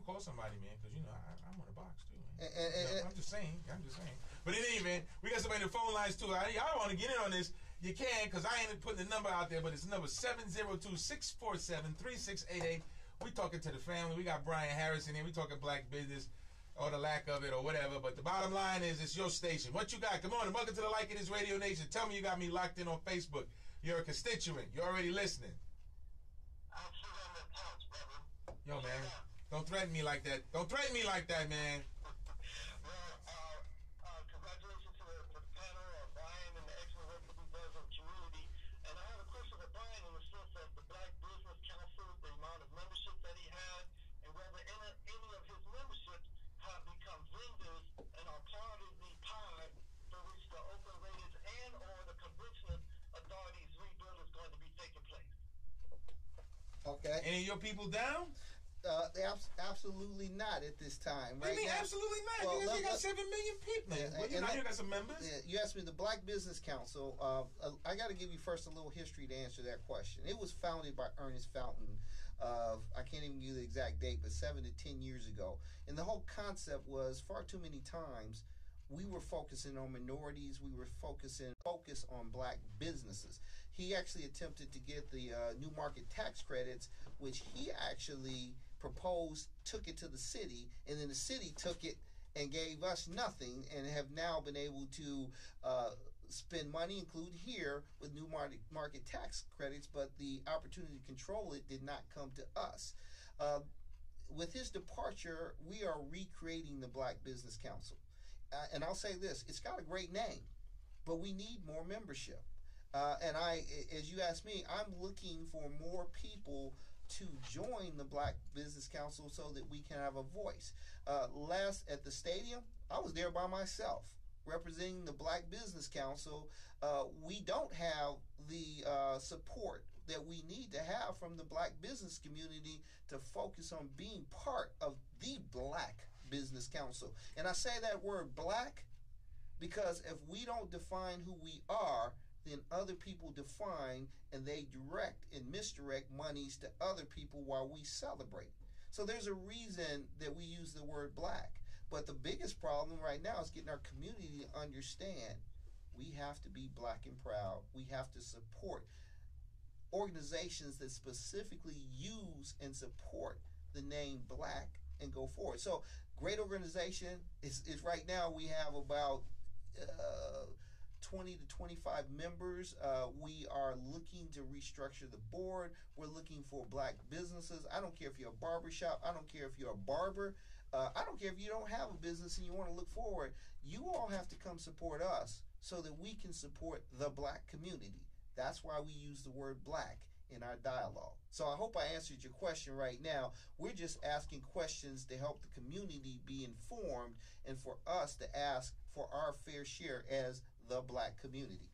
Call somebody, man, because I'm on the box too, man. I'm just saying. But in any event, we got somebody on the phone lines too. Y'all want to get in on this? You can, because I ain't putting the number out there, but it's number 702-647-3688. We talking to the family. We got Brian Harris in here. We talking black business, or the lack of it, or whatever. But the bottom line is, it's your station. What you got? Come on, and welcome to the Like It Is Radio Nation. Tell me you got me locked in on Facebook. You're a constituent. You're already listening. I'm sure on the couch, brother. Yo, man. Don't threaten me like that. Don't threaten me like that, man. Well, congratulations to the panel, Brian, and the excellent work that he does in the community. And I have a question for Brian in the sense of the Black Business Council, the amount of membership that he had, and whether any of his memberships have become vendors and are part of the pie for which the open ratings and or the convention authorities rebuild is going to be taking place. Okay. Any of your people down? Absolutely not at this time. What do you mean, absolutely not? Well, you got 7 million people. You got some members. You asked me the Black Business Council. I got to give you first a little history to answer that question. It was founded by Ernest Fountain. I can't even give you the exact date, but 7 to 10 years ago. And the whole concept was, far too many times, we were focusing on minorities. We were focus on black businesses. He actually attempted to get the new market tax credits, which he actually proposed, took it to the city, and then the city took it and gave us nothing, and have now been able to spend money, include here, with new market tax credits, but the opportunity to control it did not come to us. with his departure, we are recreating the Black Business Council. And I'll say this, it's got a great name, but we need more membership. And as you asked me, I'm looking for more people to join the Black Business Council so that we can have a voice. Last at the stadium, I was there by myself representing the Black Business Council. We don't have the support that we need to have from the Black business community to focus on being part of the Black Business Council. And I say that word Black because if we don't define who we are, then other people define and they direct and misdirect monies to other people while we celebrate. So there's a reason that we use the word Black. But the biggest problem right now is getting our community to understand we have to be Black and proud. We have to support organizations that specifically use and support the name Black and go forward. So great organization is right now we have about 20 to 25 members. We are looking to restructure the board. We're looking for Black businesses. I don't care if you're a barbershop. I don't care if you're a barber. I don't care if you don't have a business and you want to look forward. You all have to come support us so that we can support the Black community. That's why we use the word Black in our dialogue. So I hope I answered your question right now. We're just asking questions to help the community be informed and for us to ask for our fair share as the Black community.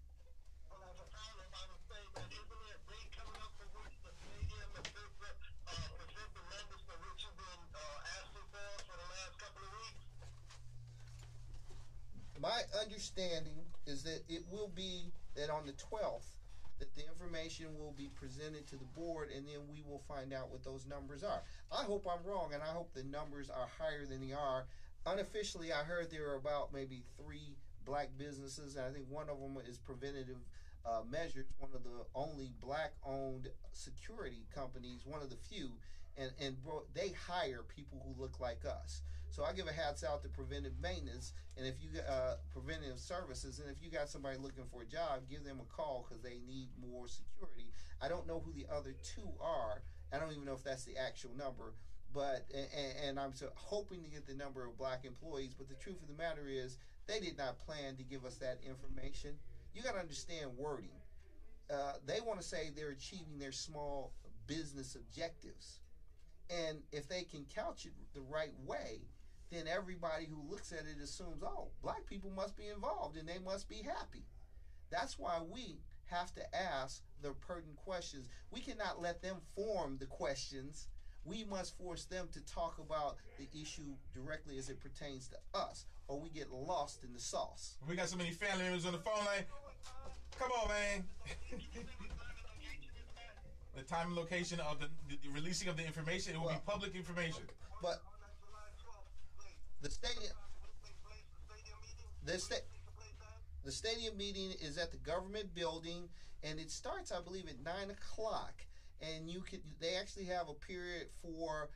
My understanding is that it will be that on the 12th that the information will be presented to the board and then we will find out what those numbers are. I hope I'm wrong and I hope the numbers are higher than they are. Unofficially, I heard there are about maybe 3 Black businesses, and I think one of them is Preventative Measures, one of the only Black-owned security companies, one of the few, and they hire people who look like us. So I give a hats out to Preventive Maintenance, and if you Preventive Services, and if you got somebody looking for a job, give them a call because they need more security. I don't know who the other 2 are. I don't even know if that's the actual number, but and I'm so hoping to get the number of Black employees. But the truth of the matter is, they did not plan to give us that information. You got to understand wording. They want to say they're achieving their small business objectives. And if they can couch it the right way, then everybody who looks at it assumes, oh, Black people must be involved and they must be happy. That's why we have to ask the pertinent questions. We cannot let them form the questions. We must force them to talk about the issue directly as it pertains to us, or we get lost in the sauce. We got so many family members on the phone line. Come on, man. The time and location of the releasing of the information, it will be public information. But the stadium meeting is at the government building, and it starts, I believe, at 9 o'clock. And they actually have a period for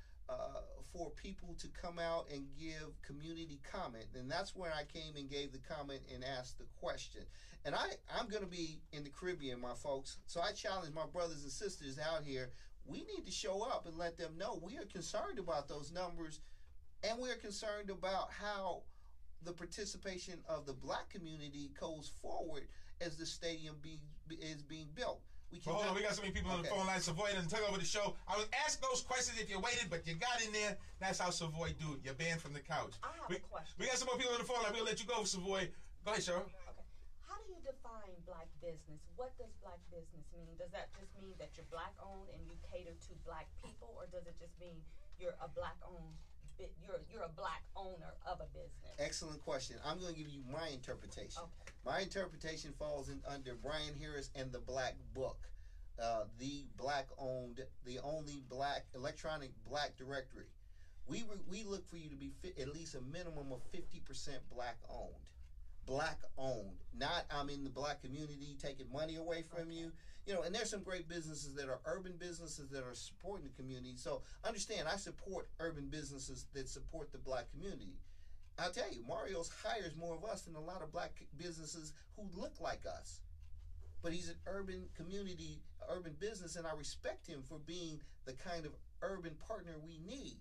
people to come out and give community comment, and that's when I came and gave the comment and asked the question. And I'm going to be in the Caribbean, my folks, so I challenge my brothers and sisters out here. We need to show up and let them know we are concerned about those numbers, and we are concerned about how the participation of the Black community goes forward as the stadium is being built. Hold on, we got so many people on the phone line. Savoy done took over the show. I was asked those questions if you waited, but you got in there. That's how Savoy do it. You're banned from the couch. I have a question. We got some more people on the phone line. We'll let you go, Savoy. Go ahead, Cheryl. Okay. How do you define Black business? What does Black business mean? Does that just mean that you're Black owned and you cater to Black people, or does it just mean you're a Black owned? You're a Black owner of a business? Excellent question. I'm going to give you my interpretation. Okay. My interpretation falls under Brian Harris and the BlackBook, the Black-owned, the only Black electronic Black directory. We look for you to be at least a minimum of 50% Black-owned. Black-owned. Not I'm in the Black community taking money away from you. You know, and there's some great businesses that are urban businesses that are supporting the community. So understand, I support urban businesses that support the Black community. I'll tell you, Mario's hires more of us than a lot of Black businesses who look like us. But he's an urban business, and I respect him for being the kind of urban partner we need.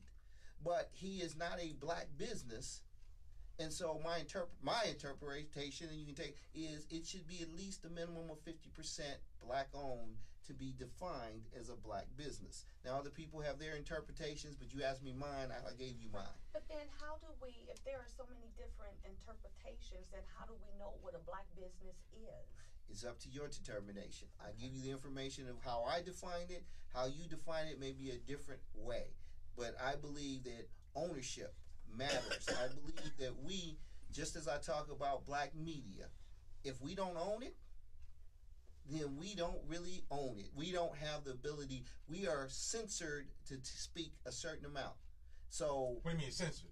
but he is not a black business. And so my interpretation, and you can take, is it should be at least a minimum of 50% black owned to be defined as a black business. Now other people have their interpretations, but you asked me mine, I gave you mine. But then how do we, if there are so many different interpretations, then how do we know what a black business is? It's up to your determination. I give you the information of how I define it. How you define it may be a different way. But I believe that ownership matters. I believe that we, just as I talk about black media, if we don't own it, then we don't really own it. We don't have the ability. We are censored to speak a certain amount. So what do you mean censored?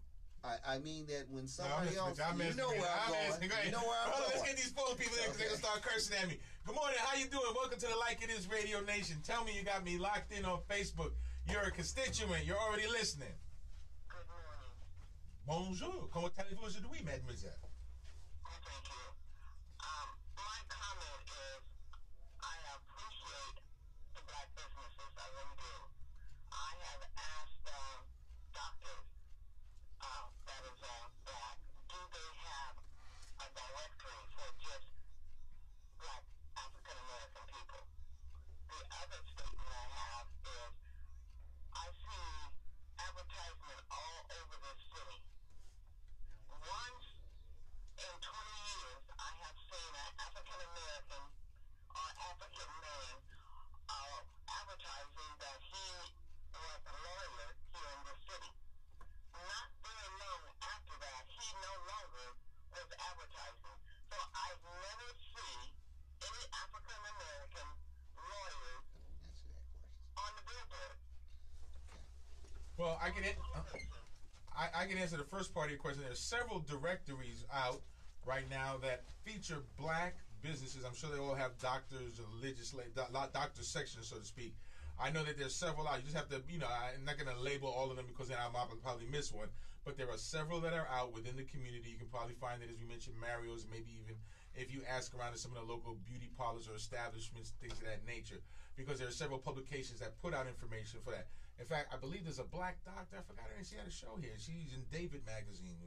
I mean that when somebody else, you know where I'm going. You know where I'm going. Let's get these phone people in because they're going to start cursing at me. Good morning. How you doing? Welcome to the Like It Is Radio Nation. Tell me you got me locked in on Facebook. You're a constituent. You're already listening. Good morning. Bonjour. Comment allez-vous aujourd'hui, mademoiselle? Thank you. My comment is I appreciate the black businesses. I really do. I have asked doctors that is black, do they have a directory for just black African American people? The other statement I have is I see advertisement all over this city. Once in 20 years, I have seen an African American or African man advertising that he was a lawyer here in the city. Not very long after that, he no longer was advertising. So I've never seen any African American lawyers on the billboard. Well, I can answer the first part of your question. There's several directories out right now that feature black businesses. I'm sure they all have doctors or doctor sections, so to speak. I know that there's several out. You just have to, I'm not going to label all of them because then I'll probably miss one. But there are several that are out within the community. You can probably find it, as we mentioned, Mario's, maybe even if you ask around at some of the local beauty parlors or establishments, things of that nature. Because there are several publications that put out information for that. In fact, I believe there's a black doctor. I forgot her name. She had a show here. She's in David magazine,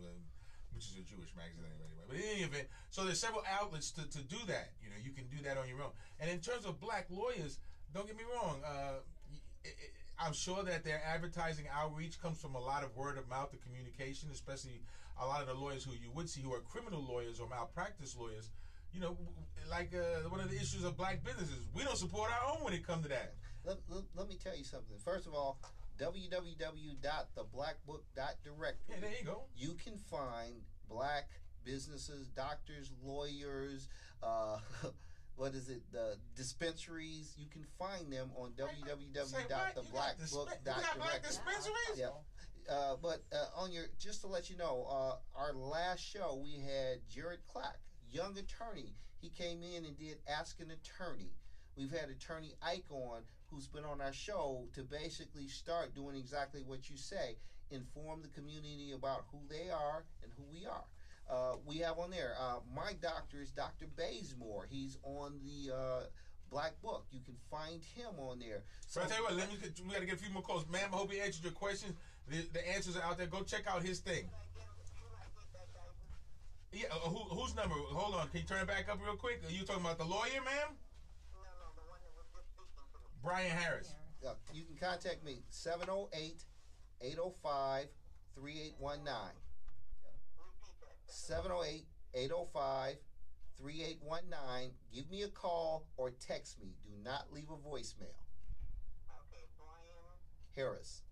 which is a Jewish magazine anyway. But in any event, so there's several outlets to do that. You can do that on your own. And in terms of black lawyers, don't get me wrong. I'm sure that their advertising outreach comes from a lot of word of mouth, the communication, especially a lot of the lawyers who you would see who are criminal lawyers or malpractice lawyers. One of the issues of black businesses, we don't support our own when it comes to that. Let me tell you something. First of all, www.theblackbook.directory. Yeah, there you go. You can find black businesses, doctors, lawyers, the dispensaries. You can find them on www.theblackbook.directory. Black dispensaries? Yeah. But just to let you know, our last show we had Jared Clack, young attorney. He came in and did Ask an Attorney. We've had Attorney Ike on, who's been on our show to basically start doing exactly what you say, inform the community about who they are and who we are. We have on there, my doctor is Dr. Bazemore. He's on the Black Book. You can find him on there. So I tell you what, we got to get a few more calls. Ma'am, I hope he answered your question. The answers are out there. Go check out his thing. Yeah, whose number? Hold on. Can you turn it back up real quick? Are you talking about the lawyer, ma'am? No, the one that was just speaking to me. Brian Harris. Yeah, you can contact me, 708-805-3819. 708-805-3819. Give me a call or text me. Do not leave a voicemail. Okay, Brian Harris.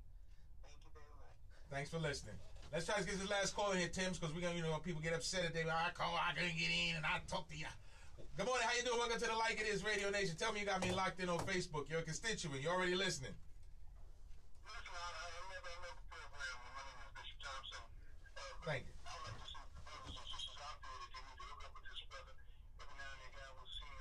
Thank you very much. Thanks for listening. Let's try to get this last call in here, Tim's, because we're going to, people get upset if I couldn't get in, and I talk to you. Good morning, how you doing? Welcome to the Like It Is Radio Nation. Tell me you got me locked in on Facebook. You're a constituent. You're already listening. Listen, I remember the program. My name is Bishop Thompson. Thank you. I would like to see brothers and sisters out there that they need to hook up with this brother. Every now and then, I was seeing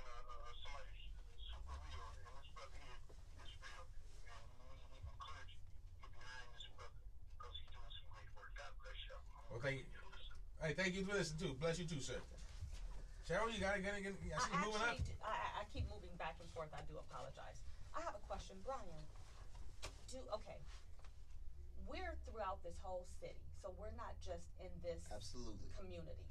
somebody super real, and this brother here is real. And we need to encourage you to get behind this brother because he's doing some great work. God bless you. Well, thank you. Hey, thank you for listening, too. Bless you, too, sir. Cheryl, you got to get I see you moving up. I keep moving back and forth. I do apologize. I have a question, Brian. we're throughout this whole city, so we're not just in this Absolutely. community.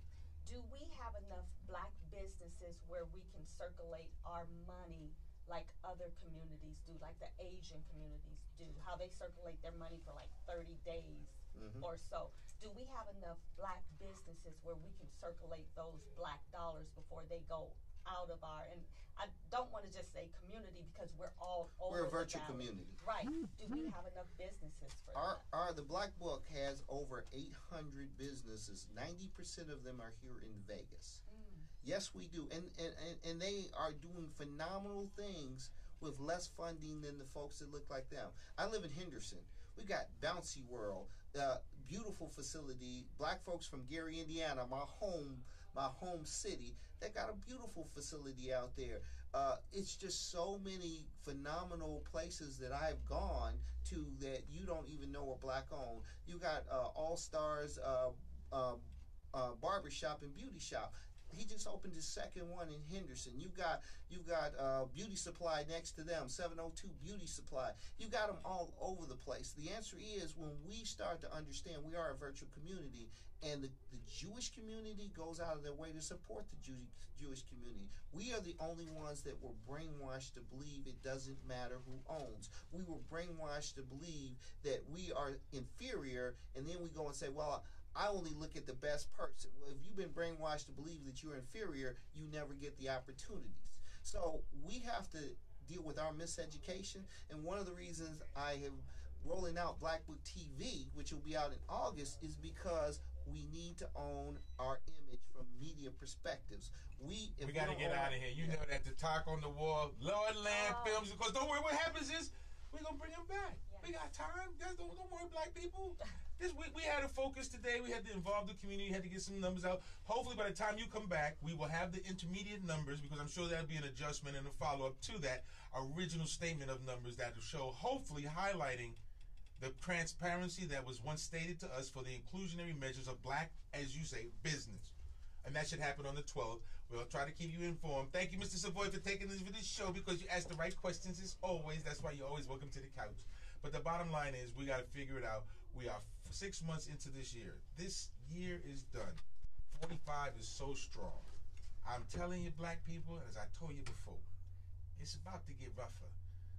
Do we have enough black businesses where we can circulate our money like other communities do, like the Asian communities do, how they circulate their money for like 30 days or so? Do we have enough black businesses where we can circulate those black dollars before they go out of our, and I don't want to just say community because we're all over. We're a virtual community. Right. Do we have enough businesses for that? The Black Book has over 800 businesses. 90% of them are here in Vegas. Yes, we do. And they are doing phenomenal things with less funding than the folks that look like them. I live in Henderson. We got Bouncy World, beautiful facility. Black folks from Gary, Indiana, my home city, they got a beautiful facility out there. It's just so many phenomenal places that I've gone to that you don't even know are black owned. You got All Stars Barbershop and Beauty Shop. He just opened his second one in Henderson. You've got Beauty Supply next to them, 702 Beauty Supply. You got them all over the place. The answer is when we start to understand we are a virtual community, and the Jewish community goes out of their way to support the Jewish community. We are the only ones that were brainwashed to believe it doesn't matter who owns. We were brainwashed to believe that we are inferior, and then we go and say, well, I only look at the best person. Well, if you've been brainwashed to believe that you're inferior, you never get the opportunities. So we have to deal with our miseducation, and one of the reasons I am rolling out BlackBook TV, which will be out in August, is because we need to own our image from media perspectives. We got to get out of here. You know that the talk on the wall, Lord Land Films, because don't worry, what happens is we're going to bring them back. Yes. We got time. Don't worry, black people. We had a focus today. We had to involve the community. We had to get some numbers out. Hopefully, by the time you come back, we will have the intermediate numbers, because I'm sure that'll be an adjustment and a follow-up to that original statement of numbers that will show, hopefully highlighting the transparency that was once stated to us for the inclusionary measures of black, as you say, business. And that should happen on the 12th. We'll try to keep you informed. Thank you, Mr. Savoy, for taking this for this show, because you ask the right questions as always. That's why you're always welcome to the couch. But the bottom line is we got to figure it out. We are 6 months into this year. This year is done. 45 is so strong. I'm telling you, black people, as I told you before, it's about to get rougher.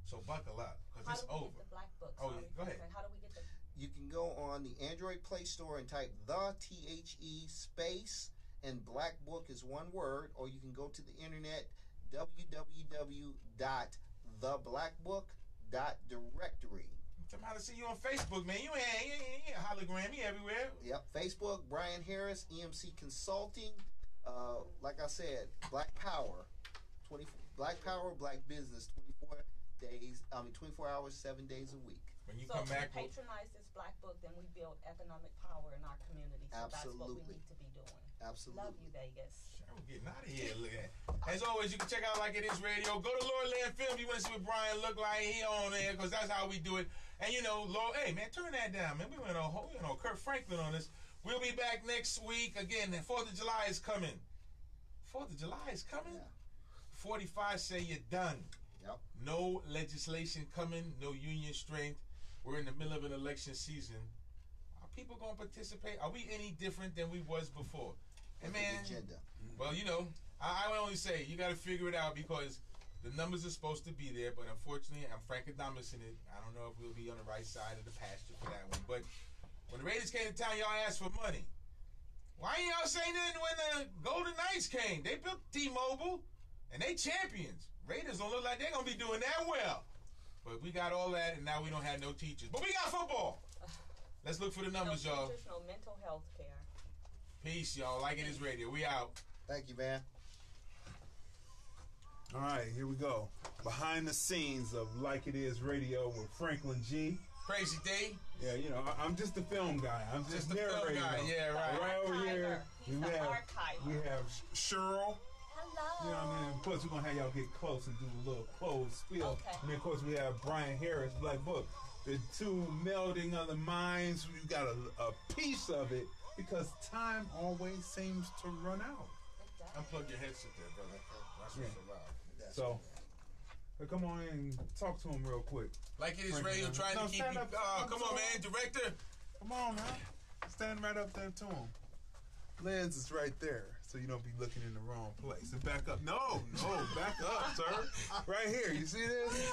So buckle up, because it's over. Get the Black Book? Oh, yeah. Go ahead. How do we get the... You can go on the Android Play Store and type the THE space and Black Book is one word, or you can go to the internet, www.theblackbook.directory. Somebody see you on Facebook, man. You ain't a hologram. You everywhere. Yep. Facebook, Brian Harris, EMC Consulting. Like I said, Black Power, Black Power, Black Business, 24 hours, 7 days a week. When you come back, if we patronize this Black Book, then we build economic power in our community. So Absolutely. That's what we need to be doing. Absolutely. Love you, Vegas. Cheryl getting out of here. Look at that. As always, you can check out Like It Is Radio. Go to Lord Land Film. You want to see what Brian look like? He on there, because that's how we do it. And you know, Lord, hey man, turn that down, man. We went on, Kurt Franklin on this. We'll be back next week again. The 4th of July is coming. 4th of July is coming. Yeah. 45 say you're done. Yep. No legislation coming. No union strength. We're in the middle of an election season. Are people going to participate? Are we any different than we was before? And man, agenda. Well, you know, I would only say you got to figure it out, because the numbers are supposed to be there, but unfortunately, I'm Frankonomics in it. I don't know if we'll be on the right side of the pasture for that one. But when the Raiders came to town, y'all asked for money. Why ain't y'all saying nothing when the Golden Knights came? They built T-Mobile, and they champions. Raiders don't look like they're going to be doing that well. But we got all that, and now we don't have no teachers. But we got football. Let's look for the numbers, no y'all. Teachers, no mental health care. Peace, y'all. Like It Is Radio. We out. Thank you, man. All right, here we go. Behind the scenes of Like It Is Radio with Franklyn G. Crazy Dee. Yeah, you know, I'm just the film guy. I'm just the film guy. Yeah, right. Right over here, we have Cheryl. Hello. You know what I mean? Of course, we're going to have y'all get close and do a little closed spiel. Okay. And then, of course, we have Brian Harris, Black Book. The two melding of the minds. We got a piece of it, because time always seems to run out. Unplug your headset there, brother. That's what's so loud. So, Come on in and talk to him real quick. Like It Is Radio, trying to keep you. Come on, man, director. Come on, man. Stand right up there to him. Lens is right there, so you don't be looking in the wrong place. And back up. No, back up, sir. Right here. You see this?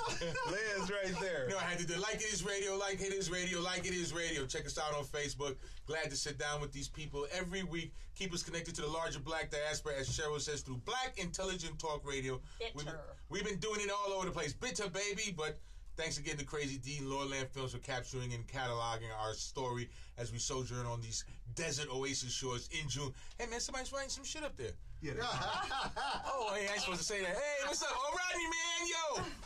Lens right there. No, I had to do Like It Is Radio, Like It Is Radio, Like It Is Radio. Check us out on Facebook. Glad to sit down with these people every week. Keep us connected to the larger black diaspora, as Cheryl says, through Black Intelligent Talk Radio. We've been doing it all over the place. Bitter, baby, but thanks again to Crazy Dee and Lordland Films for capturing and cataloging our story as we sojourn on these desert oasis shores in June. Hey, man, somebody's writing some shit up there. Yeah. Oh, hey, I ain't supposed to say that. Hey, what's up? Oh, Rodney, man,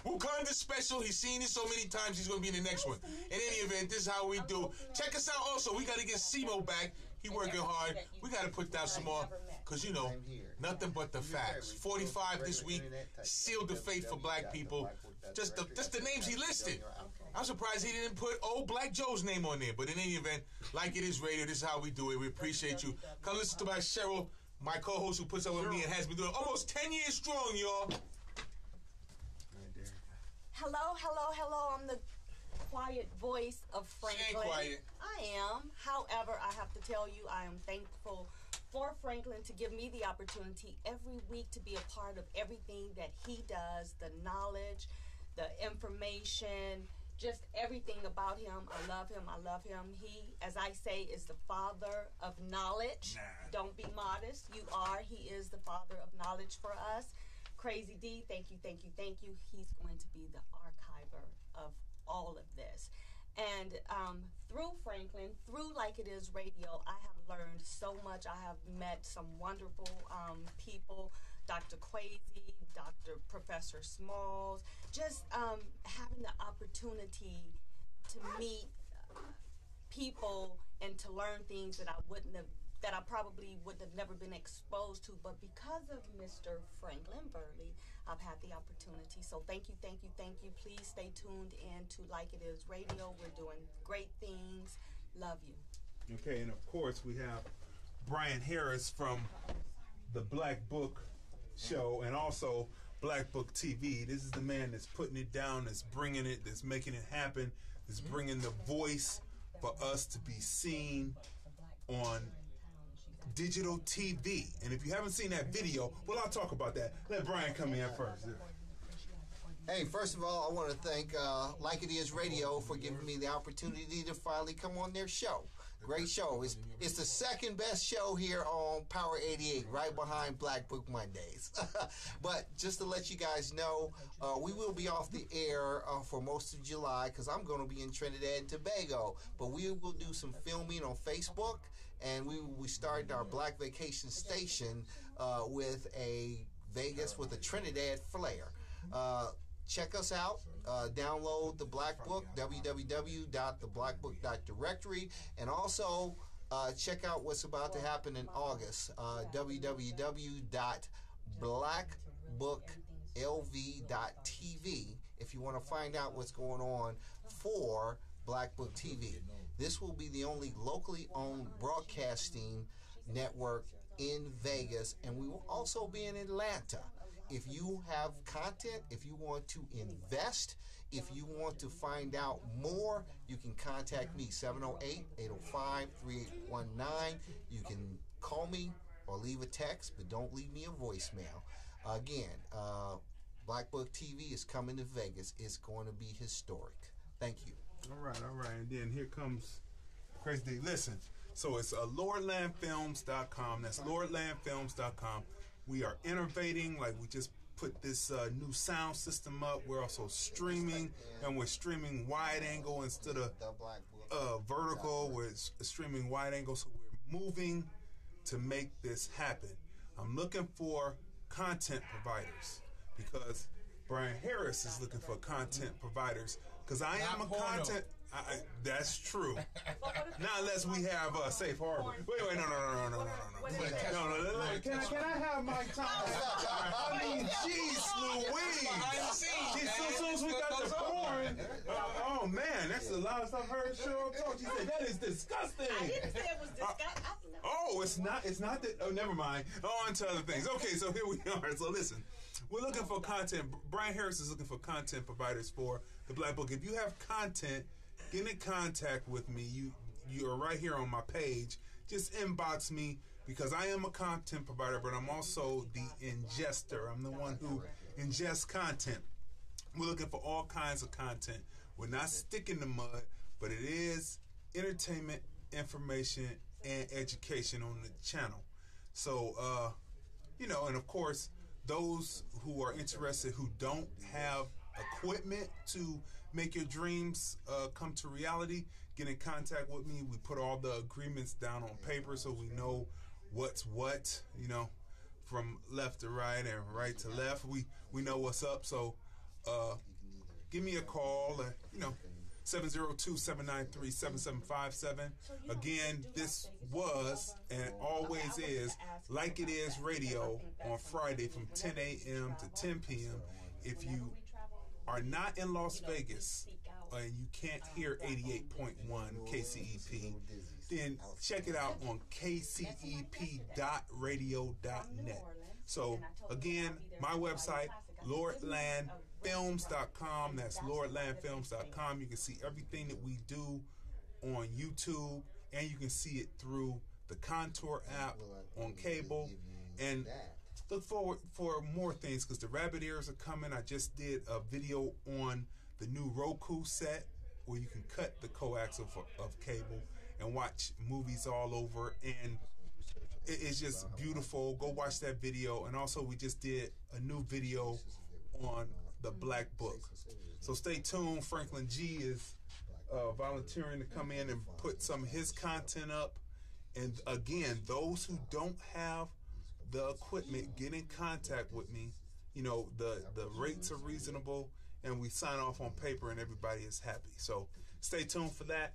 yo. Wakanda's special. He's seen it so many times, he's going to be in the next one. In any event, this is how we do. Check us out also. We got to get Simo back. He working hard. We got to put down some more, because, you know, nothing but the facts. 45 this week, sealed the fate for black people. Just the names he listed. I'm surprised he didn't put old Black Joe's name on there. But in any event, Like It Is Radio, this is how we do it. We appreciate you. Come listen to my Cheryl, my co-host who puts up with me and has been doing almost 10 years strong, y'all. Hello. I'm the quiet voice of Franklyn. She ain't quiet. I am. However, I have to tell you, I am thankful for Franklyn to give me the opportunity every week to be a part of everything that he does, the knowledge, the information, just everything about him. I love him. He, as I say, is the father of knowledge. Nah. Don't be modest. You are. He is the father of knowledge for us. Crazy Dee, thank you. He's going to be the archiver of all of this. And through Franklyn, through Like It Is Radio, I have learned so much. I have met some wonderful people, Dr. Crazy, Dr. Professor Smalls, just having the opportunity to meet people and to learn things that I probably would have never been exposed to. But because of Mr. Franklyn Burley, I've had the opportunity. So thank you. Please stay tuned in to Like It Is Radio. We're doing great things. Love you. Okay, and of course we have Brian Harris from the BlackBook show and also BlackBook TV. This is the man that's putting it down, that's bringing it, that's making it happen, that's bringing the voice for us to be seen on digital TV. And if you haven't seen that video, well, I'll talk about that. Let Brian come in first. Hey, first of all, I want to thank Like It Is Radio for giving me the opportunity to finally come on their show. Great show. It's the second best show here on Power 88, right behind BlackBook Mondays. But just to let you guys know, we will be off the air for most of July because I'm going to be in Trinidad and Tobago. But we will do some filming on Facebook, and we started our Black Vacation Station with a Vegas with a Trinidad flair. Check us out. Download the BlackBook, www.theblackbook.directory, and also check out what's about to happen in August, www.blackbooklv.tv if you want to find out what's going on for BlackBook TV. This will be the only locally owned broadcasting network in Vegas, and we will also be in Atlanta. If you have content, if you want to invest, if you want to find out more, you can contact me, 708-805-3819. You can call me or leave a text, but don't leave me a voicemail. Again, BlackBook TV is coming to Vegas. It's going to be historic. Thank you. All right. And then here comes Crazy Dee. Listen, so it's LordlandFilms.com. That's LordlandFilms.com. We are innovating, like we just put this new sound system up. We're also streaming, and we're streaming wide angle instead of vertical. We're streaming wide angle, so we're moving to make this happen. I'm looking for content providers because Brian Harris is looking for content providers because I am a content. That's true. Not unless we have safe harbor. Wait, no. Can I have my time? I mean, jeez Louise. As soon as we got the porn. Oh man, that's the loudest I've heard Cheryl talk. She said that is disgusting. I didn't say it was disgusting. Oh, it's not that. Oh, never mind. On to other things. Okay, so here we are. So listen, We're looking for content. Brian Harris is looking for content providers for the Black Book. If you have content, get in contact with me. You're right here on my page. Just inbox me because I am a content provider, but I'm also the ingester. I'm the one who ingests content. We're looking for all kinds of content. We're not sticking the mud, but it is entertainment, information, and education on the channel. So, and of course, those who are interested who don't have equipment to make your dreams come to reality, get in contact with me. We put all the agreements down on paper so we know what's what, from left to right and right to left. We know what's up. So give me a call, 702-793-7757. Again, this was and always is Like It Is Radio on Friday from 10 a.m. to 10 p.m. If you are not in Las Vegas and you can't hear 88.1 KCEP, then check it out on kcep.radio.net. So, again, my website, LordlandFilms.com. That's LordlandFilms.com. You can see everything that we do on YouTube, and you can see it through the Contour app on cable. And look forward for more things because the rabbit ears are coming. I just did a video on the new Roku set where you can cut the coax of cable and watch movies all over, and it's just beautiful. Go watch that video. And also we just did a new video on the Black Book. So stay tuned. Franklyn G is volunteering to come in and put some of his content up. And again, those who don't have the equipment, get in contact with me. The rates are reasonable, and we sign off on paper, and everybody is happy. So stay tuned for that.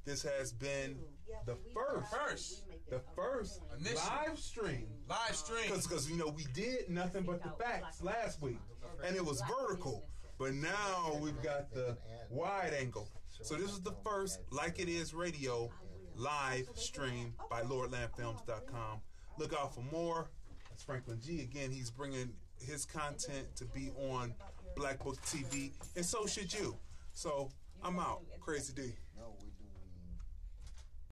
This has been the first live stream. Because we did nothing but the facts last week, and it was vertical. But now we've got the wide angle. So this is the first Like It Is Radio live stream by LordlandFilms.com. Look out for more. That's Franklyn G. Again, he's bringing his content to be on BlackBook TV, and so should you. So I'm out. Crazy Dee.